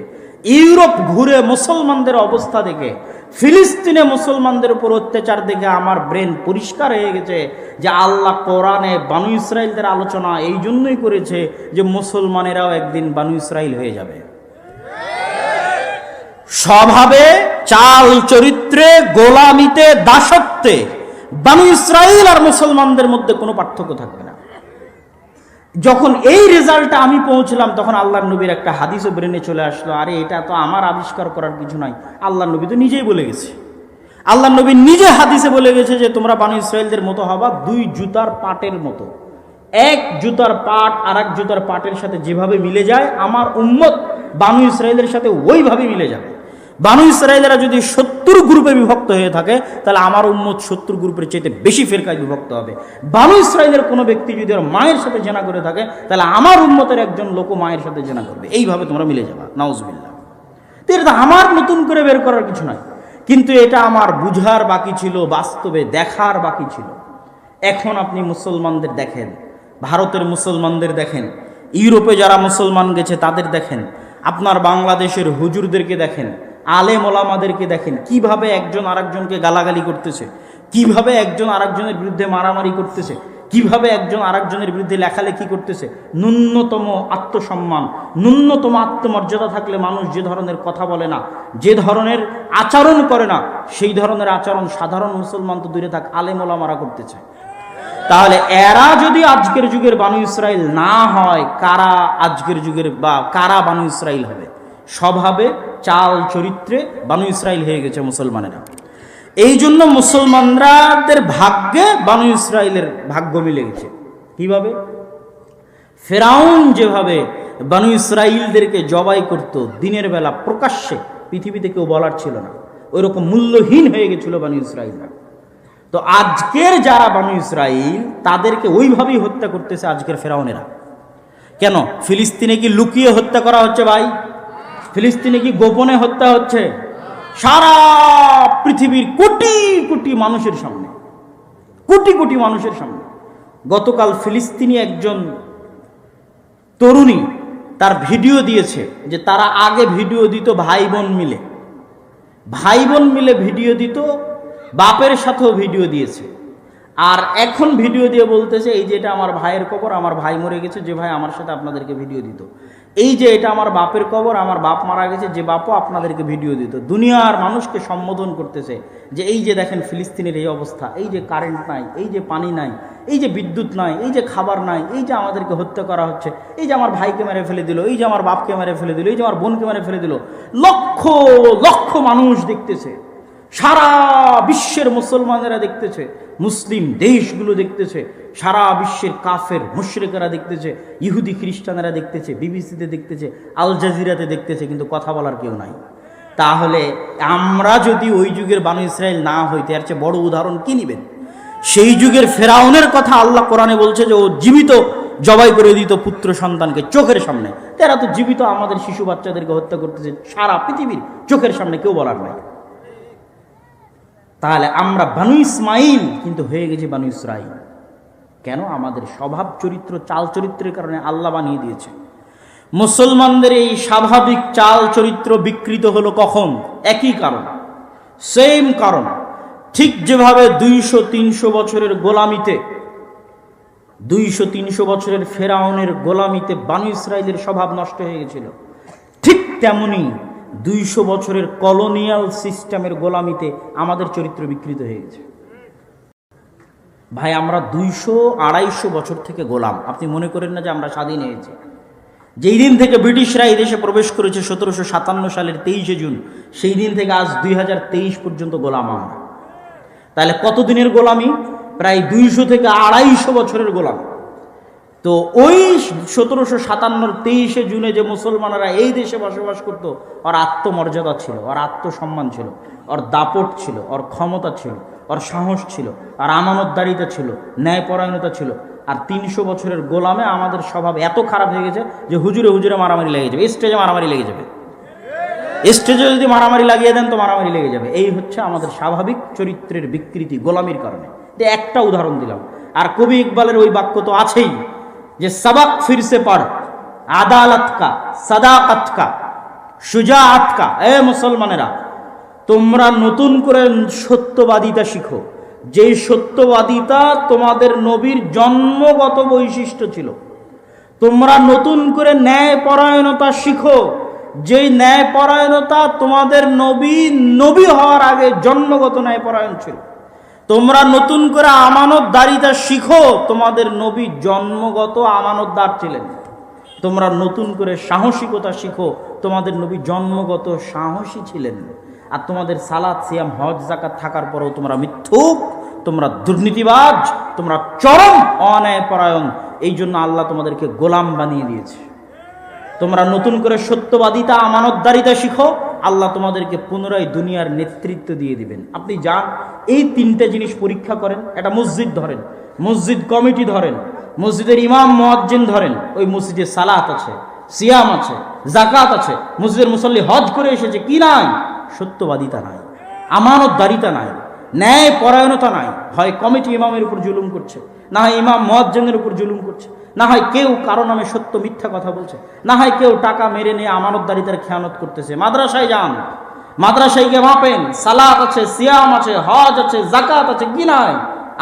ইউরোপ ঘুরে মুসলমানদের অবস্থা দেখে, ফিলিস্তিনে মুসলমানদের উপর অত্যাচার দেখে আমার ব্রেন পরিষ্কার হয়ে গেছে যে আল্লাহ কোরআনে বানু ইসরাইলদের আলোচনা এই জন্যই করেছে যে মুসলমানেরাও একদিন বানু ইসরাইল হয়ে যাবে। স্বভাবে, চাল চরিত্রে, গোলামিতে, দাসত্বে বানু ইসরাইল আর মুসলমানদের মধ্যে কোনো পার্থক্য থাকবে না। যখন এই রেজাল্টটা আমি পৌঁছলাম, তখন আল্লাহর নবীর একটা হাদিসও ব্রেনে চলে আসলো, আরে এটা তো আমার আবিষ্কার করার কিছু নাই, আল্লাহর নবী তো নিজেই বলে গেছে। আল্লাহর নবী নিজে হাদিসে বলে গেছে যে তোমরা বানু ইসরাইলদের মতো হবা দুই জুতার পাটের মতো। এক জুতার পাট আর এক জুতার পাটের সাথে যেভাবে মিলে যায়, আমার উম্মত বানু ইসরাইলের সাথে ওইভাবে মিলে যাবে। বানু ইসরাইলেরা যদি 70 গ্রুপে বিভক্ত হয়ে থাকে, তাহলে আমার উম্মত 70 গ্রুপের চাইতে বেশি ফেরকায় বিভক্ত হবে। বানু ইসরাইলের কোনো ব্যক্তি যদি ওর মায়ের সাথে জেনা করে থাকে, তাহলে আমার উম্মতের একজন লোক মায়ের সাথে জেনা করবে। এইভাবে তোমরা মিলে যাবা, নাউজুবিল্লাহ। তো এটা আমার নতুন করে বের করার কিছু নয়, কিন্তু এটা আমার বুঝার বাকি ছিল, বাস্তবে দেখার বাকি ছিল। এখন আপনি মুসলমানদের দেখেন, ভারতের মুসলমানদের দেখেন, ইউরোপে যারা মুসলমান গেছে তাদের দেখেন, আপনার বাংলাদেশের হুজুরদেরকে দেখেন, আলেম ওলামাদেরকে দেখেন, কিভাবে একজন আরেকজনকে গালাগালি করতেছে, কিভাবে একজন আরেকজনের বিরুদ্ধে মারামারি করতেছে, কিভাবে একজন আরেকজনের বিরুদ্ধে লেখালেখি করতেছে। ন্যূনতম আত্মসম্মান, ন্যূনতম আত্মমর্যাদা থাকলে মানুষ যে ধরনের কথা বলে না, যে ধরনের আচরণ করে না, সেই ধরনের আচরণ সাধারণ মুসলমান তো দূরে থাক, আলেম ওলামারা করতেছে। তাহলে এরা যদি আজকের যুগের বানু ইসরাইল না হয়, কারা আজকের যুগের বা কারা বানু ইসরাইল হবে? স্বভাবে, চাল চরিত্রে বানু ইসরাইল হয়ে গেছে মুসলমানেরা। এই জন্য মুসলমানদের ভাগ্যে বানু ইসরাইলের ভাগ্য মিলে গেছে। কিভাবে? ফেরাউন যেভাবে বানু ইসরাইলদেরকে জবাই করত দিনের বেলা প্রকাশ্যে, পৃথিবীতে কেউ বলার ছিল না, ওইরকম মূল্যহীন হয়ে গেছিল বানু ইসরাইলরা। তো আজকের যারা বানু ইসরাইল, তাদেরকে ওইভাবেই হত্যা করতেছে আজকের ফেরাউনেরা। কেন? ফিলিস্তিনে কি লুকিয়ে হত্যা করা হচ্ছে ভাই? ফিলিস্তিনে কি গোপনে হত্যা হচ্ছে? সারা পৃথিবীর কোটি কোটি মানুষের সামনে, কোটি কোটি মানুষের সামনে। গতকাল ফিলিস্তিনি একজন তরুণী তার ভিডিও দিয়েছে, যে তারা আগে ভিডিও দিত ভাই বোন মিলে, ভাই বোন মিলে ভিডিও দিত, বাপের সাথেও ভিডিও দিয়েছে, আর এখন ভিডিও দিয়ে বলতেছে এই যে এটা আমার ভাইয়ের কবর, আমার ভাই মরে গেছে, যে ভাই আমার সাথে আপনাদেরকে ভিডিও দিত। এই যে এটা আমার বাপের কবর, আমার বাপ মারা গেছে, যে বাপও আপনাদেরকে ভিডিও দিত। দুনিয়ার মানুষকে সম্বোধন করতেছে যে এই যে দেখেন ফিলিস্তিনের এই অবস্থা, এই যে কারেন্ট নাই, এই যে পানি নাই, এই যে বিদ্যুৎ নাই, এই যে খাবার নাই, এই যে আমাদেরকে হত্যা করা হচ্ছে, এই যে আমার ভাইকে মেরে ফেলে দিল, এই যে আমার বাপকে মেরে ফেলে দিল, এই যে আমার বোনকে মেরে ফেলে দিল। লক্ষ লক্ষ মানুষ দেখতেছে, সারা বিশ্বের মুসলমানেরা দেখতেছে, মুসলিম দেশগুলো দেখতেছে, সারা বিশ্বের কাফের মুশরিকেরা দেখতেছে, ইহুদি খ্রিস্টানেরা দেখতেছে, বিবিসিতে দেখতেছে, আল জাজিরাতে দেখতেছে, কিন্তু কথা বলার কেউ নাই। তাহলে আমরা যদি ওই যুগের বানু ইসরাইল না হইতে, এর চেয়ে বড় উদাহরণ কি নিবেন? সেই যুগের ফেরাউনের কথা আল্লাহ কোরআনে বলছে যে ও জীবিত জবাই করে দিত পুত্র সন্তানকে চোখের সামনে। তারা তো জীবিত আমাদের শিশু বাচ্চাদেরকে হত্যা করতেছে সারা পৃথিবীর চোখের সামনে, কেউ বলার নাই। তাহলে আমরা বানু ইসমাইল কিন্তু হয়ে গেছি বানু ইসরাইল। কেন? আমাদের স্বভাব চরিত্র, চাল চরিত্রের কারণে আল্লাহ বানিয়ে দিয়েছে। মুসলমানদের এই স্বাভাবিক চাল চরিত্র বিকৃত হলো কখন? একই কারণ, সেম কারণ। ঠিক যেভাবে 200-300 বছরের গোলামিতে, 200-300 বছরের ফেরাউনের গোলামিতে বানু ইসরাইলের স্বভাব নষ্ট হয়ে গেছিল, ঠিক তেমনি 200 বছরের কলোনিয়াল সিস্টেমের গোলামিতে আমাদের চরিত্র বিকৃত হয়ে গেছে। ভাই আমরা 200-250 বছর থেকে গোলাম। আপনি মনে করেন না যে আমরা স্বাধীন হয়েছি? যেই দিন থেকে ব্রিটিশরা এই দেশে প্রবেশ করেছে 1757 সালের 23শে জুন, সেই দিন থেকে আজ 2023 পর্যন্ত গোলাম আমরা। তাহলে কতদিনের গোলামি? প্রায় 200 থেকে 250 বছরের গোলামি। তো ওই 1757 23শে জুনে যে মুসলমানেরা এই দেশে বসবাস করতো, ওর আত্মমর্যাদা ছিল, ওর আত্মসম্মান ছিল, ওর দাপট ছিল, ওর ক্ষমতা ছিল, ওর সাহস ছিল, আর আমানতদারিতা ছিল, ন্যায়পরায়ণতা ছিল। আর 300 বছরের গোলামে আমাদের স্বভাব এত খারাপ হয়ে গেছে যে হুজুরে হুজুরে মারামারি লেগে যাবে, স্টেজে মারামারি লেগে যাবে, স্টেজে যদি মারামারি লাগিয়ে দেন তো মারামারি লেগে যাবে। এই হচ্ছে আমাদের স্বাভাবিক চরিত্রের বিকৃতি গোলামির কারণে। এটা একটা উদাহরণ দিলাম। আর কবি ইকবালের ওই বাক্য তো আছেই যে সবক ফিরসে পড়, আদালত কা, সাদাকত কা, শুজাআত কা। এ মুসলমানেরা, তোমরা নতুন করে সত্যবাদিতা শিখো, যেই সত্যবাদিতা তোমাদের নবীর জন্মগত বৈশিষ্ট্য ছিল। তোমরা নতুন করে ন্যায়পরায়ণতা শিখো, যেই ন্যায়পরায়ণতা তোমাদের নবী হওয়ার আগে জন্মগত ন্যায়পরায়ণ ছিল। তোমরা নতুন করে আমানতদারিতা শিখো, তোমাদের নবী জন্মগত আমানতদার ছিলেন। তোমরা নতুন করে সাহসিকতা শিখো, তোমাদের নবী জন্মগত সাহসী ছিলেন। আর তোমাদের সালাত সিয়াম হজ যাকাত থাকার পরেও তোমরা মিথ্যুক, তোমরা দুর্নীতিবাজ, তোমরা চরম অন্যায়পরায়ণ। এই জন্য আল্লাহ তোমাদেরকে গোলাম বানিয়ে দিয়েছে। তোমরা নতুন করে সত্যবাদিতা আমানতদারিতা শিখো, আল্লাহ তোমাদেরকে পুনরায় দুনিয়ার নেতৃত্ব দিয়ে দিবেন। আপনি যান, এই তিনটে জিনিস পরীক্ষা করেন। একটা মসজিদ ধরেন, মসজিদ কমিটি ধরেন, মসজিদের ইমাম মুয়াজ্জিন ধরেন, ওই মসজিদে সালাত আছে, সিয়াম আছে, জাকাত আছে, মসজিদের মুসল্লি হজ করে এসেছে, কি নাই? সত্যবাদিতা নাই, আমানতদারিতা নাই, ন্যায় পরায়ণতা নাই। হয় কমিটি ইমামের উপর জুলুম করছে, না হয় ইমাম মুয়াজ্জিনের উপর জুলুম করছে, না হয় কেউ কারো নামে সত্য মিথ্যা কথা বলছে, না হয় কেউ টাকা মেরে নিয়ে আমানতদারিতার খেয়ানত করতেছে। মাদ্রাসায় যান, মাদ্রাসায় গিয়ে মাপেন, সালাত আছে, সিয়াম আছে, হজ আছে, জাকাত আছে, কি নাই?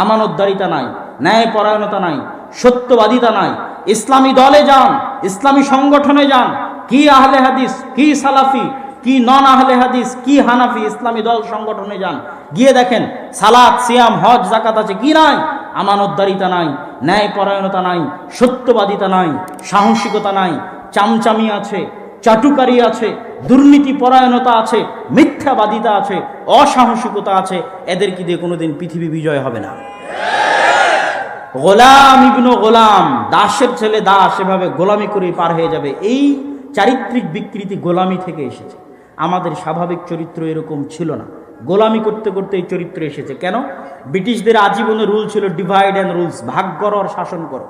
আমানতদারিতা নাই, ন্যায় পরায়ণতা নাই, সত্যবাদিতা নাই। ইসলামী দলে যান, ইসলামী সংগঠনে যান, কি আহলে হাদিস, কি সালাফি, কি নন আহলে হাদিস, কি হানাফি, ইসলামী দল সংগঠনে যান, গিয়ে দেখেন সালাত সিয়াম হজ জাকাত আছে, কি নাই? আমানতদারিতা নাই, ন্যায় পরায়ণতা নাই, সত্যবাদিতা নাই, সাহসিকতা নাই, চামচামি আছে, চাটুকারি আছে, দুর্নীতি পরায়ণতা আছে, মিথ্যাবাদিতা আছে, অসাহসিকতা আছে। এদেরকে দিয়ে কোনোদিন পৃথিবী বিজয় হবে না। গোলাম ইবনু গোলাম, দাসের ছেলে দাস, এভাবে গোলামি করে পার হয়ে যাবে। এই চারিত্রিক বিকৃতি গোলামি থেকে এসেছে। আমাদের স্বাভাবিক চরিত্র এরকম ছিল না, গোলামি করতে করতে এই চরিত্র এসেছে। কেন? ব্রিটিশদের আজীবনের রুল ছিল ডিভাইড অ্যান্ড রুলস, ভাগ করো আর শাসন করো।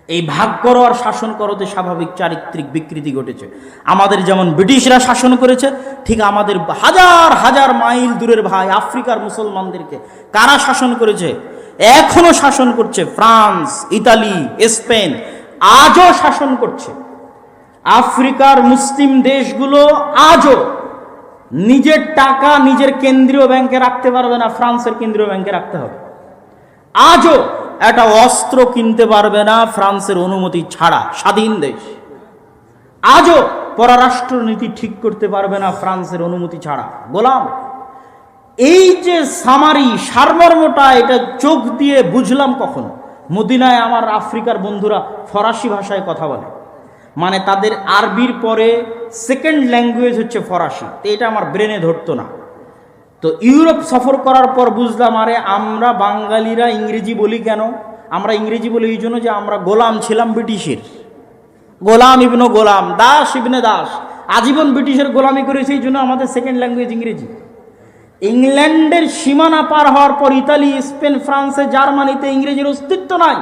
এই ভাগ করো আর শাসন করোতে স্বাভাবিক চারিত্রিক বিকৃতি ঘটেছে। আমাদের যেমন ব্রিটিশরা শাসন করেছে, ঠিক আমাদের হাজার হাজার মাইল দূরের ভাই আফ্রিকার মুসলমানদেরকে কারা শাসন করেছে? এখনো শাসন করছে। ফ্রান্স, ইতালি, স্পেন আজও শাসন করছে। আফ্রিকার মুসলিম দেশগুলো আজও নিজের টাকা নিজের কেন্দ্রীয় ব্যাংকে রাখতে পারবে না, ফ্রান্সের কেন্দ্রীয় ব্যাংকে রাখতে হবে। আজও একটা অস্ত্র কিনতে পারবে না ফ্রান্সের অনুমতি ছাড়া, স্বাধীন দেশ। আজও পররাষ্ট্রনীতি ঠিক করতে পারবে না ফ্রান্সের অনুমতি ছাড়া, গোলাম। এই যে সামারি সারমর্মটা, এটা চোখ দিয়ে বুঝলাম কখন। মদিনায় আমার আফ্রিকার বন্ধুরা ফরাসি ভাষায় কথা বলে, মানে তাদের আরবির পরে সেকেন্ড ল্যাঙ্গুয়েজ হচ্ছে ফরাসি। তো এটা আমার ব্রেনে ধরতো না। তো ইউরোপ সফর করার পর বুঝলাম, আরে আমরা বাঙালিরা ইংরেজি বলি কেন? আমরা ইংরেজি বলি এই জন্য যে আমরা গোলাম ছিলাম ব্রিটিশের। গোলাম ইবনে গোলাম, দাস ইবনে দাস, আজীবন ব্রিটিশের গোলামি করেছে, এই জন্য আমাদের সেকেন্ড ল্যাঙ্গুয়েজ ইংরেজি। ইংল্যান্ডের সীমানা পার হওয়ার পর ইতালি, স্পেন, ফ্রান্সে, জার্মানিতে ইংরেজির অস্তিত্ব নাই।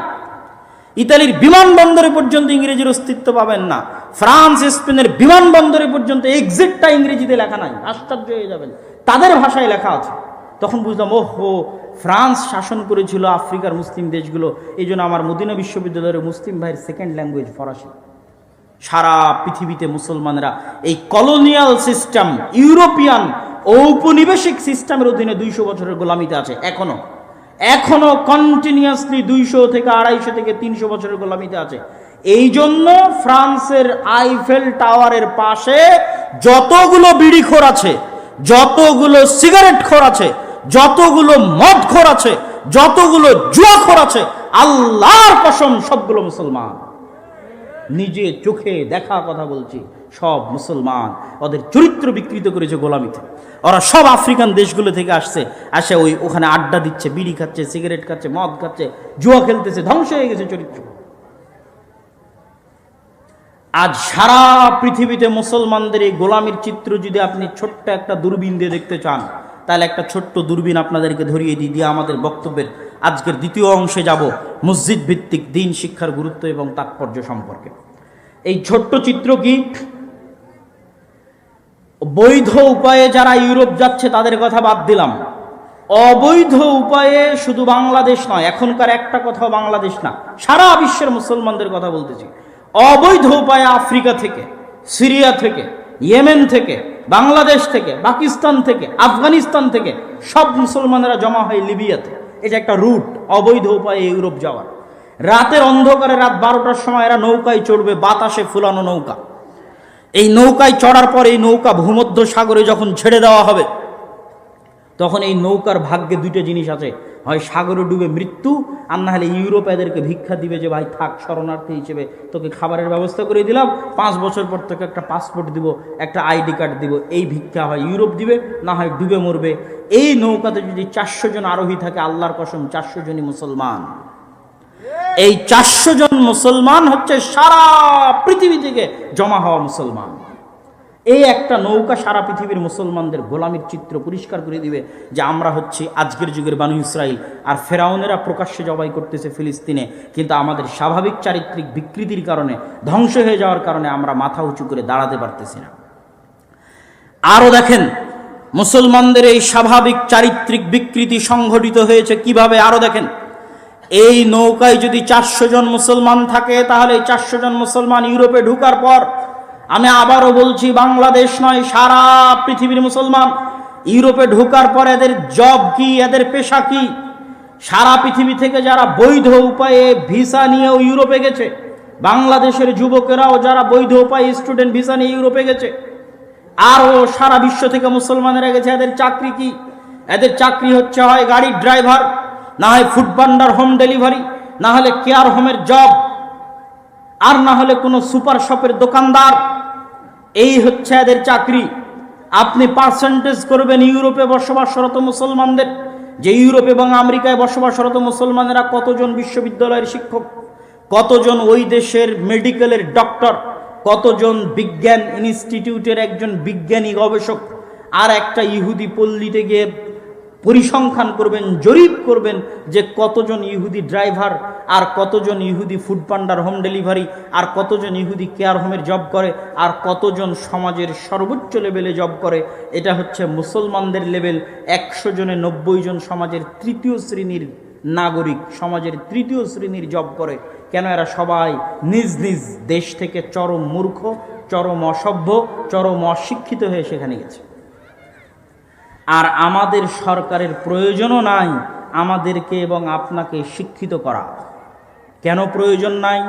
ইতালির বিমানবন্দরে পর্যন্ত ইংরেজির অস্তিত্ব পাবেন না। ফ্রান্স, স্পেনের বিমানবন্দরে পর্যন্ত এক্সিটটা ইংরেজিতে লেখা নাই। আশ্চর্য হয়ে যাবেন, তাদের ভাষায় লেখা আছে। তখন বুঝলাম, ওহো, ফ্রান্স শাসন করেছিল আফ্রিকার মুসলিম দেশগুলো, এই জন্য আমার মদিনা বিশ্ববিদ্যালয়ের মুসলিম ভাইয়ের সেকেন্ড ল্যাঙ্গুয়েজ ফরাসি। সারা পৃথিবীতে মুসলমানরা এই কলোনিয়াল সিস্টেম, ইউরোপিয়ান ঔপনিবেশিক সিস্টেমের অধীনে 200 বছরের গোলামিতে আছে। এখনো কন্টিনিউয়াসলি 200 থেকে 250 থেকে 300 বছরের গোলামিতে আছে। এই জন্য ফ্রান্সের আইফেল টাওয়ারের পাশে যতগুলো বিড়িখোর আছে, যতগুলো সিগারেট খোর আছে, যতগুলো মদ খোর আছে, যতগুলো জুয়াখোর আছে, আল্লাহর কসম সবগুলো মুসলমান। নিজে চোখে দেখা কথা বলছি, সব মুসলমান। ওদের চরিত্র বিকৃত করেছে গোলামিতে। ওরা সব আফ্রিকান দেশগুলো থেকে আসে ওখানে আড্ডা দিচ্ছে, বিড়ি খাচ্ছে, সিগারেট খাচ্ছে, মদ খাচ্ছে, জুয়া খেলতেছে, ধ্বংস হয়ে গেছে চরিত্র। আজ সারা পৃথিবীতে মুসলমানদের এই গোলামির চিত্র যদি আপনি ছোট্ট একটা দূরবীন দিয়ে দেখতে চান, তাহলে একটা ছোট্ট দূরবীন আপনাদেরকে ধরিয়ে দিয়ে আমাদের বক্তব্যের আজকের দ্বিতীয় অংশে যাব, মসজিদ ভিত্তিক দ্বীন শিক্ষার গুরুত্ব এবং তাৎপর্য সম্পর্কে। এই ছোট্ট চিত্র কি? বৈধ উপায়ে যারা ইউরোপ যাচ্ছে তাদের কথা বাদ দিলাম, অবৈধ উপায়ে শুধু বাংলাদেশ নয়, এখনকার একটা কথাও বাংলাদেশ না, সারা বিশ্বের মুসলমানদের কথা বলতেছি। অবৈধ উপায়ে আফ্রিকা থেকে, সিরিয়া থেকে, ইয়েমেন থেকে, বাংলাদেশ থেকে, পাকিস্তান থেকে, আফগানিস্তান থেকে সব মুসলমানেরা জমা হয় লিবিয়াতে। এটা একটা রুট অবৈধ উপায়ে ইউরোপ যাওয়ার। রাতের অন্ধকারে, রাত 12টার সময় এরা নৌকায় চড়বে, বাতাসে ফুলানো নৌকা। এই নৌকায় চড়ার পর এই নৌকা ভূমধ্য সাগরে যখন ছেড়ে দেওয়া হবে, তখন এই নৌকার ভাগ্যে দুইটা জিনিস আছে, হয় সাগরে ডুবে মৃত্যু, আর না হলে ইউরোপ এদেরকে ভিক্ষা দিবে যে ভাই থাক শরণার্থী হিসেবে, তোকে খাবারের ব্যবস্থা করে দিলাম, 5 বছর পর তোকে একটা পাসপোর্ট দিব, একটা আইডি কার্ড দিব। এই ভিক্ষা হয় ইউরোপ দিবে, না হয় ডুবে মরবে। এই নৌকাতে যদি 400 জন আরোহী থাকে, আল্লাহর কসম 400 জনই মুসলমান। এই 400 জন মুসলমান হচ্ছে সারা পৃথিবী থেকে জমা হওয়া মুসলমান। এই একটা নৌকা সারা পৃথিবীর মুসলমানদের গোলামির চিত্র পরিষ্কার করে দিবে যে আমরা হচ্ছি আজকের যুগের বানু ইসরাইল। আর ফেরাউনেরা প্রকাশ্যে জবাই করতেছে ফিলিস্তিনে, কিন্তু আমাদের স্বাভাবিক চারিত্রিক বিকৃতির কারণে, ধ্বংস হয়ে যাওয়ার কারণে আমরা মাথা উঁচু করে দাঁড়াতে পারতেছি না। আরও দেখেন মুসলমানদের এই স্বাভাবিক চারিত্রিক বিকৃতি সংঘটিত হয়েছে কিভাবে। আরও দেখেন, এই নৌকায় যদি 400 জন মুসলমান থাকে, তাহলে এই 400 জন মুসলমান ইউরোপে ঢোকার পর, আমি আবারও বলছি, বাংলাদেশ নয় সারা পৃথিবীর মুসলমান ইউরোপে ঢোকার পর এদের জব কি, এদের পেশা কি? সারা পৃথিবী থেকে যারা বৈধ উপায়ে ভিসা নিয়েও ইউরোপে গেছে, বাংলাদেশের যুবকেরাও যারা বৈধ উপায়ে স্টুডেন্ট ভিসা নিয়ে ইউরোপে গেছে, আরও সারা বিশ্ব থেকে মুসলমানেরা গেছে, এদের চাকরি কি? এদের চাকরি হচ্ছে হয় গাড়ির ড্রাইভার, না হয় ফুড ভান্ডার হোম ডেলিভারি, না হলে কেয়ার হোমের জব, আর না হলে কোনো সুপার শপের দোকানদার। এই হচ্ছে এদের চাকরি। আপনি পার্সেন্টেজ করবেন ইউরোপে বসবাসরত মুসলমানদের, যে ইউরোপ এবং আমেরিকায় বসবাসরত মুসলমানেরা কতজন বিশ্ববিদ্যালয়ের শিক্ষক, কতজন ওই দেশের মেডিকেলের ডক্টর, কতজন বিজ্ঞান ইনস্টিটিউটের একজন বিজ্ঞানী গবেষক, আর একটা ইহুদি পল্লীতে গিয়ে পরিসংখ্যান করবেন, জরিপ করবেন যে কতজন ইহুদি ড্রাইভার, আর কতজন ইহুদি ফুড পান্ডার হোম ডেলিভারি, আর কতজন ইহুদি কেয়ার হোমের জব করে, আর কতজন সমাজের সর্বোচ্চ লেভেলে জব করে। এটা হচ্ছে মুসলমানদের লেভেল। 100 জনে 90 জন সমাজের 3য় শ্রেণীর নাগরিক, সমাজের 3য় শ্রেণীর জব করে। কেন? এরা সবাই নিজ নিজ দেশ থেকে চরম মূর্খ, চরম অসভ্য, চরম অশিক্ষিত হয়ে সেখানে গেছে। আর আমাদের সরকারের প্রয়োজনও নাই আমাদেরকে এবং আপনাকে শিক্ষিত করা। কেন প্রয়োজন নাই?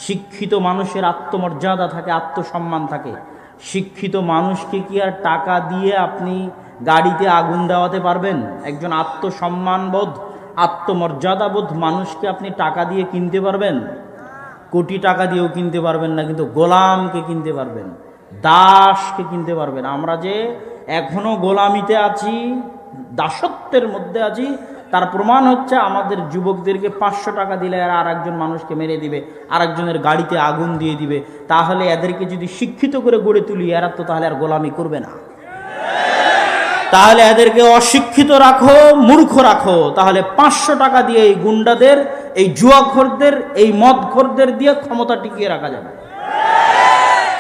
শিক্ষিত মানুষের আত্মমর্যাদা থাকে, আত্মসম্মান থাকে। শিক্ষিত মানুষকে কি আর টাকা দিয়ে আপনি গাড়িতে আগুন দেওয়াতে পারবেন? একজন আত্মসম্মানবোধ, আত্মমর্যাদাবোধ মানুষকে আপনি টাকা দিয়ে কিনতে পারবেন? কোটি টাকা দিয়েও কিনতে পারবেন না, কিন্তু গোলামকে কিনতে পারবেন, দাসকে কিনতে পারবেন। আমরা যে এখনো গোলামিতে আছি, দাসত্বের মধ্যে আছি, তার প্রমাণ হচ্ছে আমাদের যুবকদেরকে 500 টাকা দিলে আর একজন মানুষকে মেরে দিবে, আরেকজনের গাড়িতে আগুন দিয়ে দিবে। তাহলে এদেরকে যদি শিক্ষিত করে গড়ে তুলি, এরা তো তাহলে আর গোলামি করবে না। তাহলে এদেরকে অশিক্ষিত রাখো, মূর্খ রাখো, তাহলে 500 টাকা দিয়ে এই গুন্ডাদের, এই জুয়াখোরদের, এই মদখোরদের দিয়ে ক্ষমতা টিকিয়ে রাখা যাবে।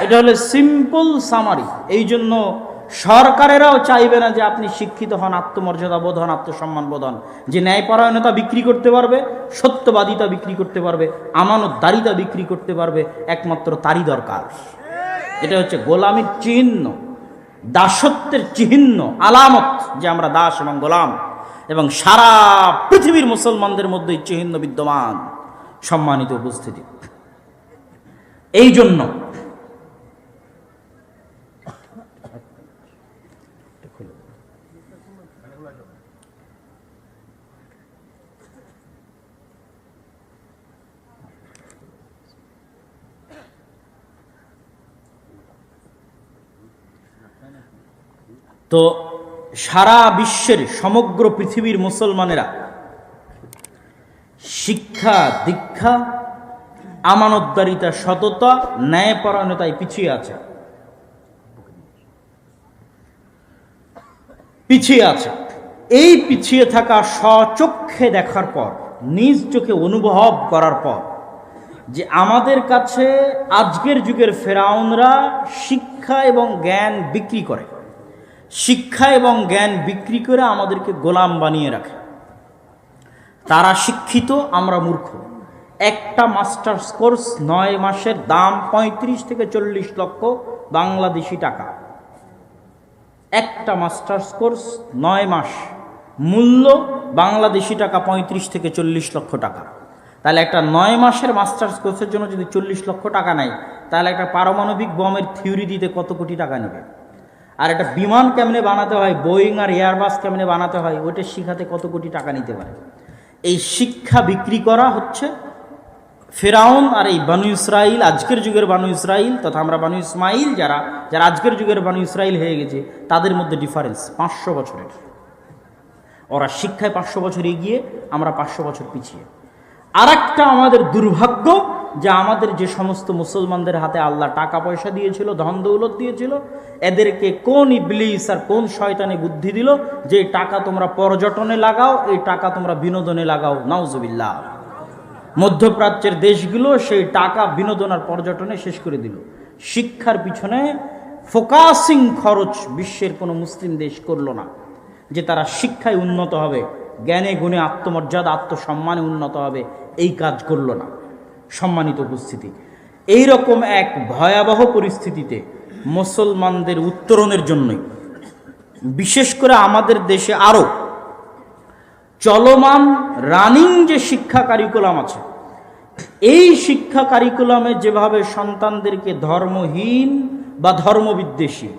এটা হলো সিম্পল সামারি। এই জন্য সরকারেরাও চাইবে না যে আপনি শিক্ষিত হন, আত্মমর্যাদা বোধ হন, আত্মসম্মান বোধ হন। যে ন্যায়পরায়ণতা বিক্রি করতে পারবে, সত্যবাদিতা বিক্রি করতে পারবে, আমানতদারিতা বিক্রি করতে পারবে, একমাত্র তারই দরকার। এটা হচ্ছে গোলামির চিহ্ন, দাসত্বের চিহ্ন, আলামত যে আমরা দাস এবং গোলাম। এবং সারা পৃথিবীর মুসলমানদের মধ্যে এই চিহ্ন বিদ্যমান। সম্মানিত উপস্থিতি, এই জন্য তো সারা বিশ্বের সমগ্র পৃথিবীর মুসলমানেরা শিক্ষা, দীক্ষা, আমানতদারিতা, সততা, ন্যায়পরায়ণতায় পিছিয়ে আছে, পিছিয়ে আছে। এই পিছিয়ে থাকা স্বচক্ষে দেখার পর, নিজ চোখে অনুভব করার পর, যে আমাদের কাছে আজকের যুগের ফেরাউনরা শিক্ষা এবং জ্ঞান বিক্রি করে, শিক্ষা এবং জ্ঞান বিক্রি করে আমাদেরকে গোলাম বানিয়ে রাখে। তারা শিক্ষিত, আমরা মূর্খ। একটা মাস্টার্স কোর্স 9 মাসের দাম 35 থেকে 40 লক্ষ বাংলাদেশি টাকা। একটা মাস্টার্স কোর্স 9 মাস, মূল্য বাংলাদেশি টাকা 35 থেকে 40 লক্ষ টাকা। তাহলে একটা 9 মাসের মাস্টার্স কোর্সের জন্য যদি 40 লক্ষ টাকা নেয়, তাহলে একটা পারমাণবিক বমের থিওরি দিতে কত কোটি টাকা নেবে? আর একটা বিমান কেমনে বানাতে হয়, বোয়িং আর এয়ারবাস কেমনে বানাতে হয়, ওটা শিখাতে কত কোটি টাকা নিতে পারে। এই শিক্ষা বিক্রি করা হচ্ছে ফেরাউন আর এই বানু ইসরাইল, আজকের যুগের বানু ইসরাইল তথা আমরা বানু ইসমাইল যারা যারা আজকের যুগের বানু ইসরাইল হয়ে গেছে, তাদের মধ্যে ডিফারেন্স 500 বছরের। ওরা শিক্ষায় 500 বছর এগিয়ে, আমরা 500 বছর পিছিয়ে। আর একটা আমাদের দুর্ভাগ্য যে আমাদের যে সমস্ত মুসলমানদের হাতে আল্লাহ টাকা পয়সা দিয়েছিল, ধন দৌলত দিয়েছিল, এদেরকে কোন ইবলিস আর কোন শয়তানে বুদ্ধি দিল যে টাকা তোমরা পর্যটনে লাগাও, এই টাকা তোমরা বিনোদনে লাগাও। নাউজুবিল্লাহ। মধ্যপ্রাচ্যের দেশগুলো সেই টাকা বিনোদন আর পর্যটনে শেষ করে দিল। শিক্ষার পিছনে ফোকাসিং খরচ বিশ্বের কোনো মুসলিম দেশ করলো না, যে তারা শিক্ষায় উন্নত হবে, জ্ঞানে গুণে আত্মমর্যাদা আত্মসম্মানে উন্নত হবে, এই কাজ করলো না। সম্মানিত উপস্থিতি, এই রকম এক ভয়াবহ পরিস্থিতিতে মুসলমানদের উত্তরণের জন্যই বিশেষ করে আমাদের দেশে আরও চলমান রানিং যে শিক্ষা কারিকুলাম আছে, এই শিক্ষা কারিকুলামে যেভাবে সন্তানদেরকে ধর্মহীন বা ধর্মবিদ্বেষী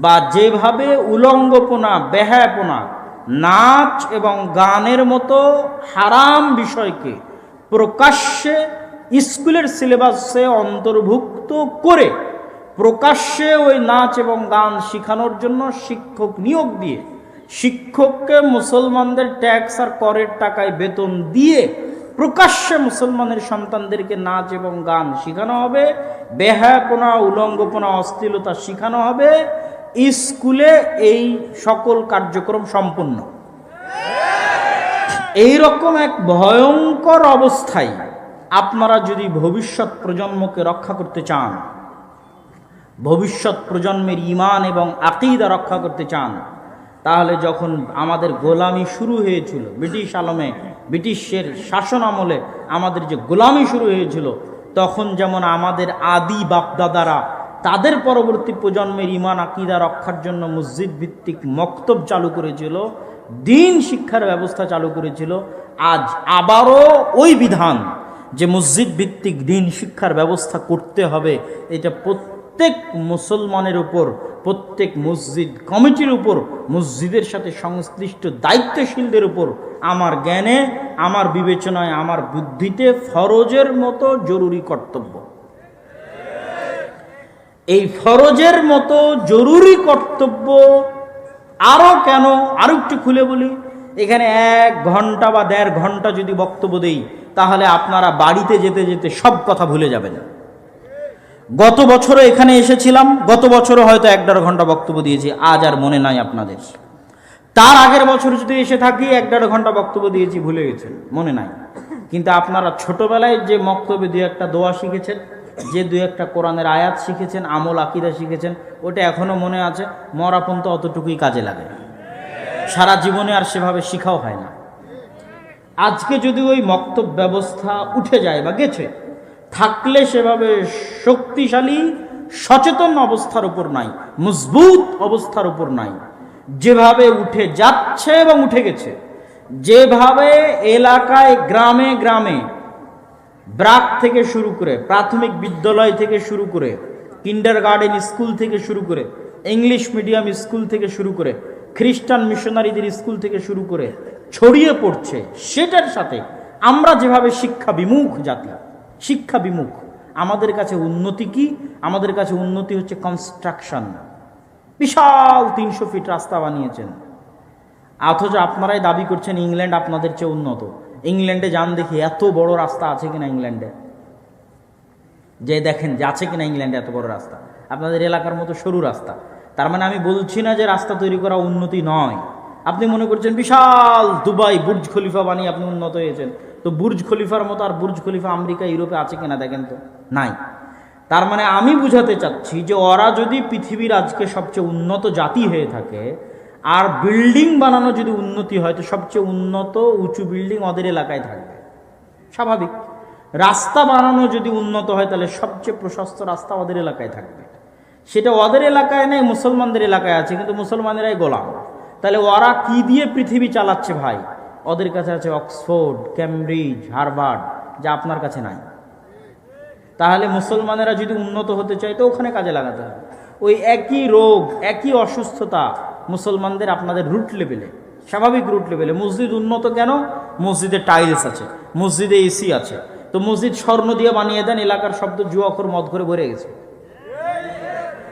বা যেভাবে উলঙ্গপনা, বেহায়াপনা, নাচ এবং গানের মতো হারাম বিষয়কে প্রকাশ্যে স্কুলের সিলেবাসে অন্তর্ভুক্ত করে প্রকাশ্যে ওই নাচ এবং গান শেখানোর জন্য শিক্ষক নিয়োগ দিয়ে, শিক্ষককে মুসলমানদের ট্যাক্স আর করের টাকায় বেতন দিয়ে প্রকাশ্যে মুসলমানের সন্তানদেরকে নাচ এবং গান শেখানো হবে, বেহায়াপনা, উলঙ্গপনা, অশ্লীলতা শেখানো হবে, স্কুলে এই সকল কার্যক্রম সম্পূর্ণ। এই রকম এক ভয়ঙ্কর অবস্থায় আপনারা যদি ভবিষ্যৎ প্রজন্মকে রক্ষা করতে চান, ভবিষ্যৎ প্রজন্মের ঈমান এবং আকীদা রক্ষা করতে চান, তাহলে যখন আমাদের গোলামি শুরু হয়েছিল ব্রিটিশ আলমে, ব্রিটিশের শাসন আমলে আমাদের যে গোলামি শুরু হয়েছিল, তখন যেমন আমাদের আদি বাপদাদারা তাদের পরবর্তী প্রজন্মের ঈমান আকীদা রক্ষার জন্য মসজিদ ভিত্তিক মক্তব চালু করেছিল, দিন শিক্ষার ব্যবস্থা চালু করেছিল, আজ আবারও ওই বিধান যে মসজিদ ভিত্তিক দিন শিক্ষার ব্যবস্থা করতে হবে, এটা প্রত্যেক মুসলমানের উপর, প্রত্যেক মসজিদ কমিটির উপর, মসজিদের সাথে সংশ্লিষ্ট দায়িত্বশীলদের উপর আমার জ্ঞানে, আমার বিবেচনায়, আমার বুদ্ধিতে ফরজের মতো জরুরি কর্তব্য। এই ফরজের মতো জরুরি কর্তব্য আরও কেন, আরো একটু খুলে বলি। এখানে 1 ঘন্টা বা 1.5 ঘন্টা যদি বক্তব্য দেই, তাহলে আপনারা বাড়িতে যেতে যেতে সব কথা ভুলে যাবেন। গত বছরও এখানে এসেছিলাম, গত বছরও হয়তো 1.5 ঘন্টা বক্তব্য দিয়েছি, আজ আর মনে নাই আপনাদের। তার আগের বছর যদি এসে থাকি 1.5 ঘন্টা বক্তব্য দিয়েছি, ভুলে গেছেন, মনে নাই। কিন্তু আপনারা ছোটবেলায় যে বক্তব্যে 2-1টা দোয়া শিখেছেন, যে 2-1টা কোরআনের আয়াত শিখেছেন, আমল আকীদা শিখেছেন, ওটা এখনো মনে আছে, মরা পর্যন্ত অতটুকুই কাজে লাগে, সারা জীবনে আর সেভাবে শিখাও হয় না। আজকে যদি ওই মক্তব ব্যবস্থা উঠে যায় বা গেছে, থাকলে সেভাবে শক্তিশালী সচেতন অবস্থার উপর নাই, মজবুত অবস্থার উপর নাই, যেভাবে উঠে যাচ্ছে এবং উঠে গেছে, যেভাবে এলাকায় গ্রামে গ্রামে ব্রাক থেকে শুরু করে, প্রাথমিক বিদ্যালয় থেকে শুরু করে, কিন্ডারগার্টেন স্কুল থেকে শুরু করে, ইংলিশ মিডিয়াম স্কুল থেকে শুরু করে, খ্রিস্টান মিশনারিদের স্কুল থেকে শুরু করে ছড়িয়ে পড়ছে, সেটার সাথে আমরা যেভাবে শিক্ষা বিমুখ জাতি, শিক্ষা বিমুখ, আমাদের কাছে উন্নতি কি? আমাদের কাছে উন্নতি হচ্ছে কনস্ট্রাকশন। বিশাল 300 ফিট রাস্তা বানিয়েছেন, অথচ আপনারাই দাবি করছেন ইংল্যান্ড আপনাদের চেয়ে উন্নত। ইংল্যান্ডে যান দেখি, এত বড় রাস্তা আছে কিনা ইংল্যান্ডে, যে দেখেন যে আছে কিনা ইংল্যান্ডে এত বড় রাস্তা, আপনাদের এলাকার মতো সরু রাস্তা। তার মানে আমি বলছি না যে রাস্তা তৈরি করা উন্নতি নয়। আপনি মনে করছেন বিশাল দুবাই বুর্জ খলিফা বানিয়ে আপনি উন্নত হয়েছেন, তো বুর্জ খলিফার মতো আর বুর্জ খলিফা আমেরিকা ইউরোপে আছে কিনা দেখেন তো, নাই। তার মানে আমি বুঝাতে চাচ্ছি যে ওরা যদি পৃথিবীর আজকে সবচেয়ে উন্নত জাতি হয়ে থাকে, আর বিল্ডিং বানানো যদি উন্নতি হয়, তো সবচেয়ে উন্নত উঁচু বিল্ডিং ওদের এলাকায় থাকবে, স্বাভাবিক। রাস্তা বানানো যদি উন্নত হয়, তাহলে সবচেয়ে প্রশস্ত রাস্তা ওদের এলাকায় থাকবে। সেটা ওদের এলাকায় নেই, মুসলমানদের এলাকায় আছে, কিন্তু মুসলমানেরাই গোলাম। তাহলে ওরা কি দিয়ে পৃথিবী চালাচ্ছে ভাই? ওদের কাছে আছে অক্সফোর্ড, ক্যামব্রিজ, হার্ভার্ড, যা আপনার কাছে নাই। তাহলে মুসলমানেরা যদি উন্নত হতে চায়, তো ওখানে কাজে লাগাতে হবে। ওই একই রোগ, একই অসুস্থতা মুসলমানদের আপনাদের রুট লেভেলে, স্বাভাবিক রুট লেভেলে। মসজিদ উন্নত কেন? মসজিদে টাইলস আছে, মসজিদে এসি আছে। তো মসজিদ স্বর্ণ দিয়ে বানিয়ে দেন, এলাকার শব্দ জুয়াখোর মদ করে ভরে গেছে।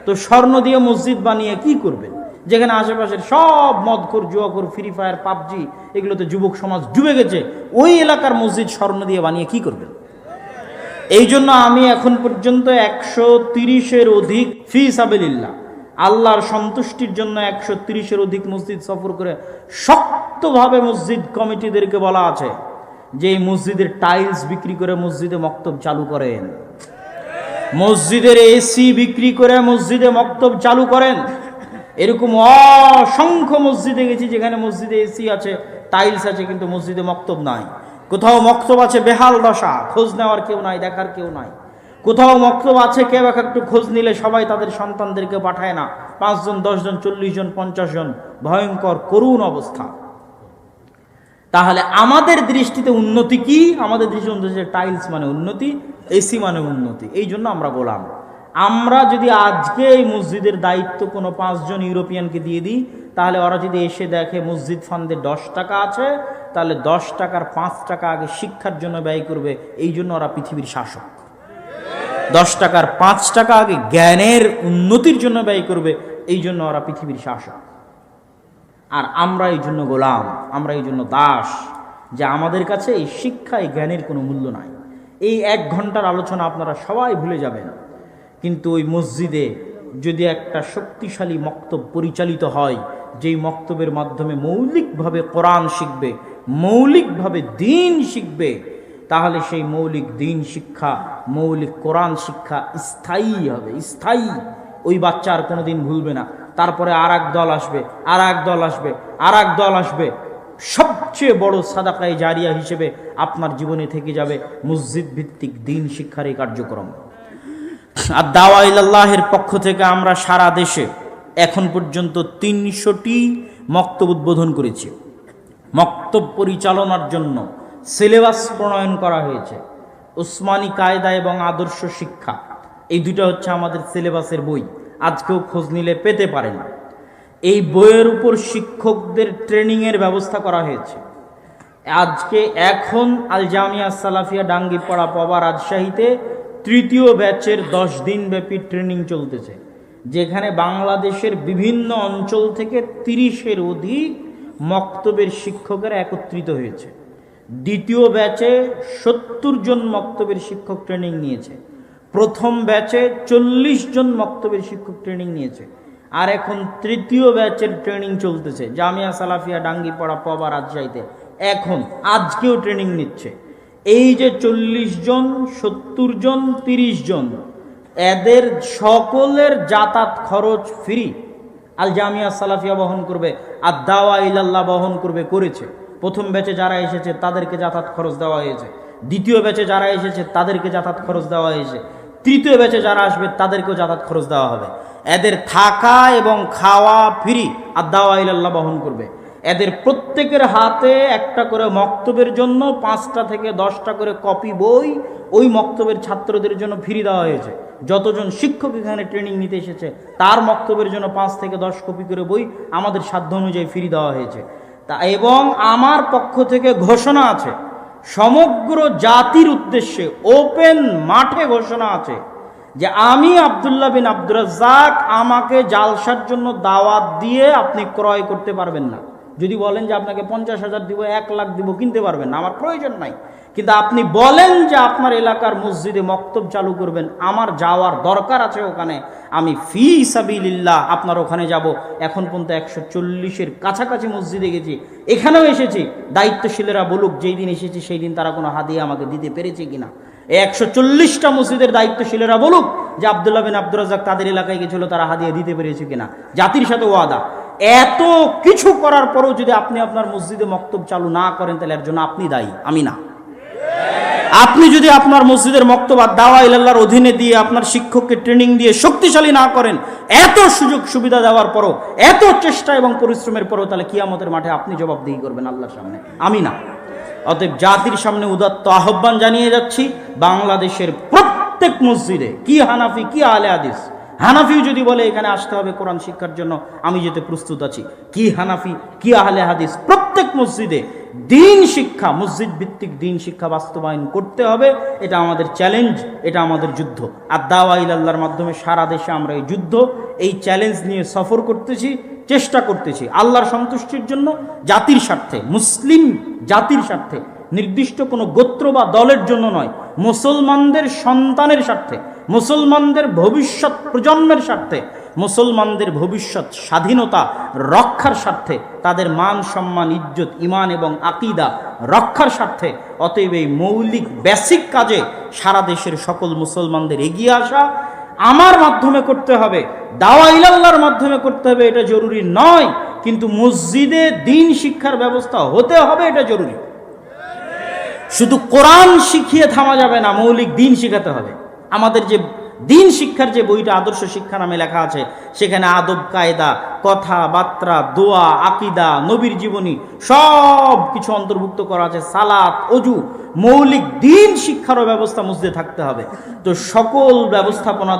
তো স্বর্ণ দিয়ে মসজিদ বানিয়ে কি করবেন, যেখানে আশেপাশের সব মদখোর, জুয়াখোর, ফ্রি ফায়ার, পাবজি, এগুলোতে যুবক সমাজ ডুবে গেছে। ওই এলাকার মসজিদ স্বর্ণ দিয়ে বানিয়ে কি করবেন? এই জন্য আমি এখন পর্যন্ত 130-এর অধিক ফি সাবিলিল্লাহ, আল্লাহর সন্তুষ্টির জন্য 130-এর অধিক মসজিদ সফর করে শক্তভাবে মসজিদ কমিটিদেরকে বলা আছে যে এই মসজিদের টাইলস বিক্রি করে মসজিদে মক্তব চালু করেন, মসজিদের এসি বিক্রি করে মসজিদে মক্তব চালু করেন। এরকম অসংখ্য মসজিদে গেছি যেখানে মসজিদে এসি আছে, টাইলস আছে, কিন্তু মসজিদে মক্তব নাই। কোথাও মক্তব আছে বেহাল দশা, খোঁজ নেওয়ার কেউ নাই, দেখার কেউ নাই। কোথাও মক্তব আছে কেউ একটু খোঁজ নিলে সবাই তাদের সন্তানদেরকে পাঠায় না, 5 জন, 10 জন, 40 জন, 50 জন, ভয়ঙ্কর করুণ অবস্থা। তাহলে আমাদের দৃষ্টিতে উন্নতি কি? আমাদের দৃষ্টিতে টাইলস মানে উন্নতি, এসি মানে উন্নতি। এই জন্য আমরা বললাম, আমরা যদি আজকে এই মসজিদের দায়িত্ব কোনো 5 জন ইউরোপিয়ানকে দিয়ে দিই, তাহলে ওরা যদি এসে দেখে মসজিদ ফান্ডে 10 টাকা আছে, তাহলে 10 টাকার 5 টাকা আগে শিক্ষার জন্য ব্যয় করবে। এই জন্য ওরা পৃথিবীর শাসক। 10 টাকার 5 টাকা আগে জ্ঞানের উন্নতির জন্য ব্যয় করবে। এই জন্য ওরা পৃথিবীর শাসক। আর আমরা এই জন্য গোলাম, আমরা এই জন্য দাস, যে আমাদের কাছে এই শিক্ষা, এই জ্ঞানের কোনো মূল্য নাই। এই 1 ঘন্টার আলোচনা আপনারা সবাই ভুলে যাবেন, কিন্তু ওই মসজিদে যদি একটা শক্তিশালী মক্তব পরিচালিত হয়, যেই মক্তবের মাধ্যমে মৌলিকভাবে কোরআন শিখবে, মৌলিকভাবে দিন শিখবে, তাহলে সেই মৌলিক দিন শিক্ষা, মৌলিক কোরআন শিক্ষা স্থায়ী হবে, স্থায়ী। ওই বাচ্চা আর কোনোদিন ভুলবে না। তারপরে আর এক দল আসবে, আর এক দল আসবে, আর এক দল আসবে। সবচেয়ে বড় সাদাকায়ে জারিয়া হিসেবে আপনার জীবনে থেকে যাবে মসজিদ ভিত্তিক দিন শিক্ষার এই কার্যক্রম। আর দাওয়া ইলাল্লাহের পক্ষ থেকে আমরা সারা দেশে এখন পর্যন্ত 300টি মক্তব উদ্বোধন করেছি। মক্তব পরিচালনার জন্য সিলেবাস প্রণয়ন করা হয়েছে। উসমানী কায়দা এবং আদর্শ শিক্ষা, এই দুটো হচ্ছে আমাদের সিলেবাসের বই। আজকেও খোঁজ নিলে পেতে পারেন। এই বইয়ের উপর শিক্ষকদের ট্রেনিংয়ের ব্যবস্থা করা হয়েছে। আজকে এখন আল জামিয়া সালাফিয়া ডাঙ্গিপাড়া পবা রাজশাহীতে 3য় ব্যাচের 10 দিন ব্যাপী ট্রেনিং চলতেছে, যেখানে বাংলাদেশের বিভিন্ন অঞ্চল থেকে 30-এর অধিক মক্তবের শিক্ষকেরা একত্রিত হয়েছে। 2য় ব্যাচে 70 জন মক্তবের শিক্ষক ট্রেনিং নিয়েছে। প্রথম ব্যাচে 40 জন মক্তবের শিক্ষক ট্রেনিং নিয়েছে। আর এখন 3য় ব্যাচের ট্রেনিং চলতেছে জামিয়া সালাফিয়া ডাঙ্গিপাড়া পবা রাজশাহীতে। এখন আজকেও ট্রেনিং নিচ্ছে। এই যে 40 জন, 70 জন, 30 জন, এদের সকলের যাতায়াত খরচ ফ্রি। আল জামিয়া সালাফিয়া বহন করবে, আর দাওয়া ইলাল্লাহ বহন করবে, করেছে। প্রথম ব্যাচে যারা এসেছে তাদেরকে যাতায়াত খরচ দেওয়া হয়েছে। 2য় ব্যাচে যারা এসেছে তাদেরকে যাতায়াত খরচ দেওয়া হয়েছে। 3য় ব্যাচে যারা আসবে তাদেরকেও যাতায়াত খরচ দেওয়া হবে। এদের থাকা এবং খাওয়া ফ্রি, আর দাওয়া ইলাল্লাহ বহন করবে। এদের প্রত্যেকের হাতে একটা করে মক্তবের জন্য 5টা থেকে 10টা করে কপি বই ওই মক্তবের ছাত্রদের জন্য ফ্রি দেওয়া হয়েছে। যতজন শিক্ষক এখানে ট্রেনিং নিতে এসেছে তার মক্তবের জন্য 5 থেকে 10 কপি করে বই আমাদের সাধ্য অনুযায়ী ফ্রি দেওয়া হয়েছে। তা এবং আমার পক্ষ থেকে ঘোষণা আছে, সমগ্র জাতির উদ্দেশ্যে ওপেন মাঠে ঘোষণা আছে যে আমি আব্দুল্লাহ বিন আব্দুর রাজ্জাক, আমাকে জালসার জন্য দাওয়াত দিয়ে আপনি ক্রয় করতে পারবেন না। যদি বলেন যে আপনাকে 50,000 দিব, 1 লাখ দিব, কিনতে পারবেন না, আমার প্রয়োজন নাই। কিন্তু আপনি বলেন যে আপনার এলাকার মসজিদে মক্তব চালু করবেন, আমার যাওয়ার দরকার আছে ওখানে, আমি ফি সাবিলিল্লাহ আপনার ওখানে যাব। এখন পর্যন্ত 140-এর কাছাকাছি মসজিদে গেছি, এখানেও এসেছি। দায়িত্বশীলেরা বলুক যেই দিন এসেছি সেই দিন তারা কোনো হাদিয়া আমাকে দিতে পেরেছে কিনা। 140টা মসজিদের দায়িত্বশীলেরা বলুক যে আব্দুল্লাহ বিন আব্দুর রাজ্জাক তাদের এলাকায় গেছিল, তারা হাদিয়া দিতে পেরেছে কিনা। জাতির সাথে ওয়াদা। এত কিছু করার পরেও যদি আপনি আপনার মসজিদে মক্তব চালু না করেন, তাহলে এর জন্য আপনি দায়ী, আমি না। আপনি যদি আপনার মসজিদের মক্তব আর দাওয়া ইলাল্লাহর অধীনে দিয়ে আপনার শিক্ষককে ট্রেনিং দিয়ে শক্তিশালী না করেন, এত সুযোগ সুবিধা দেওয়ার পরও, এত চেষ্টা এবং পরিশ্রমের পরও, তাহলে কিয়ামতের মাঠে আপনি জবাবদিহি করবেন আল্লাহর সামনে, আমি না। অতএব জাতির সামনে উদাত্ত আহ্বান জানিয়ে যাচ্ছি, বাংলাদেশের প্রত্যেক মসজিদে, কি হানাফি কি আহলে হাদিস, হানাফিও যদি বলে এখানে আসতে হবে কোরআন শিক্ষার জন্য, আমি যেতে প্রস্তুত আছি। কি হানাফি, কি আহলে হাদিস, প্রত্যেক মসজিদে দিন শিক্ষা, মসজিদ ভিত্তিক দিন শিক্ষা বাস্তবায়ন করতে হবে। এটা আমাদের চ্যালেঞ্জ, এটা আমাদের যুদ্ধ। আর দাওয়া ইলাল্লাহর মাধ্যমে সারা দেশে আমরা এই যুদ্ধ, এই চ্যালেঞ্জ নিয়ে সফর করতেছি, চেষ্টা করতেছি আল্লাহর সন্তুষ্টির জন্য, জাতির স্বার্থে, মুসলিম জাতির স্বার্থে, নির্দিষ্ট কোনো গোত্র বা দলের জন্য নয়, মুসলমানদের সন্তানের স্বার্থে, মুসলমানদের ভবিষ্যৎ প্রজন্মের স্বার্থে, মুসলমানদের ভবিষ্যৎ স্বাধীনতা রক্ষার স্বার্থে, তাদের মান সম্মান ইজ্জত ইমান এবং আকীদা রক্ষার স্বার্থে। অতএব এই মৌলিক বেসিক কাজে সারা দেশের সকল মুসলমানদের এগিয়ে আসা আমার মাধ্যমে করতে হবে, দাওয়া ইলাল্লাহর মাধ্যমে করতে হবে, এটা জরুরি নয়, কিন্তু মসজিদে দিন শিক্ষার ব্যবস্থা হতে হবে, এটা জরুরি। শুধু কোরআন শিখিয়ে থামা যাবে না, মৌলিক দিন শিখাতে হবে। আমাদের যে দিন শিক্ষার যে বইটা আদর্শ শিক্ষা নামে লেখা আছে, সেখানে আদব কায়দা, কথাবার্তা, দোয়া, আকীদা, নবীর জীবনী সব কিছু অন্তর্ভুক্ত করা আছে, সালাত, অজু, মৌলিক দিন শিক্ষারও ব্যবস্থা মসজিদে থাকতে হবে। তো সকল ব্যবস্থাপনা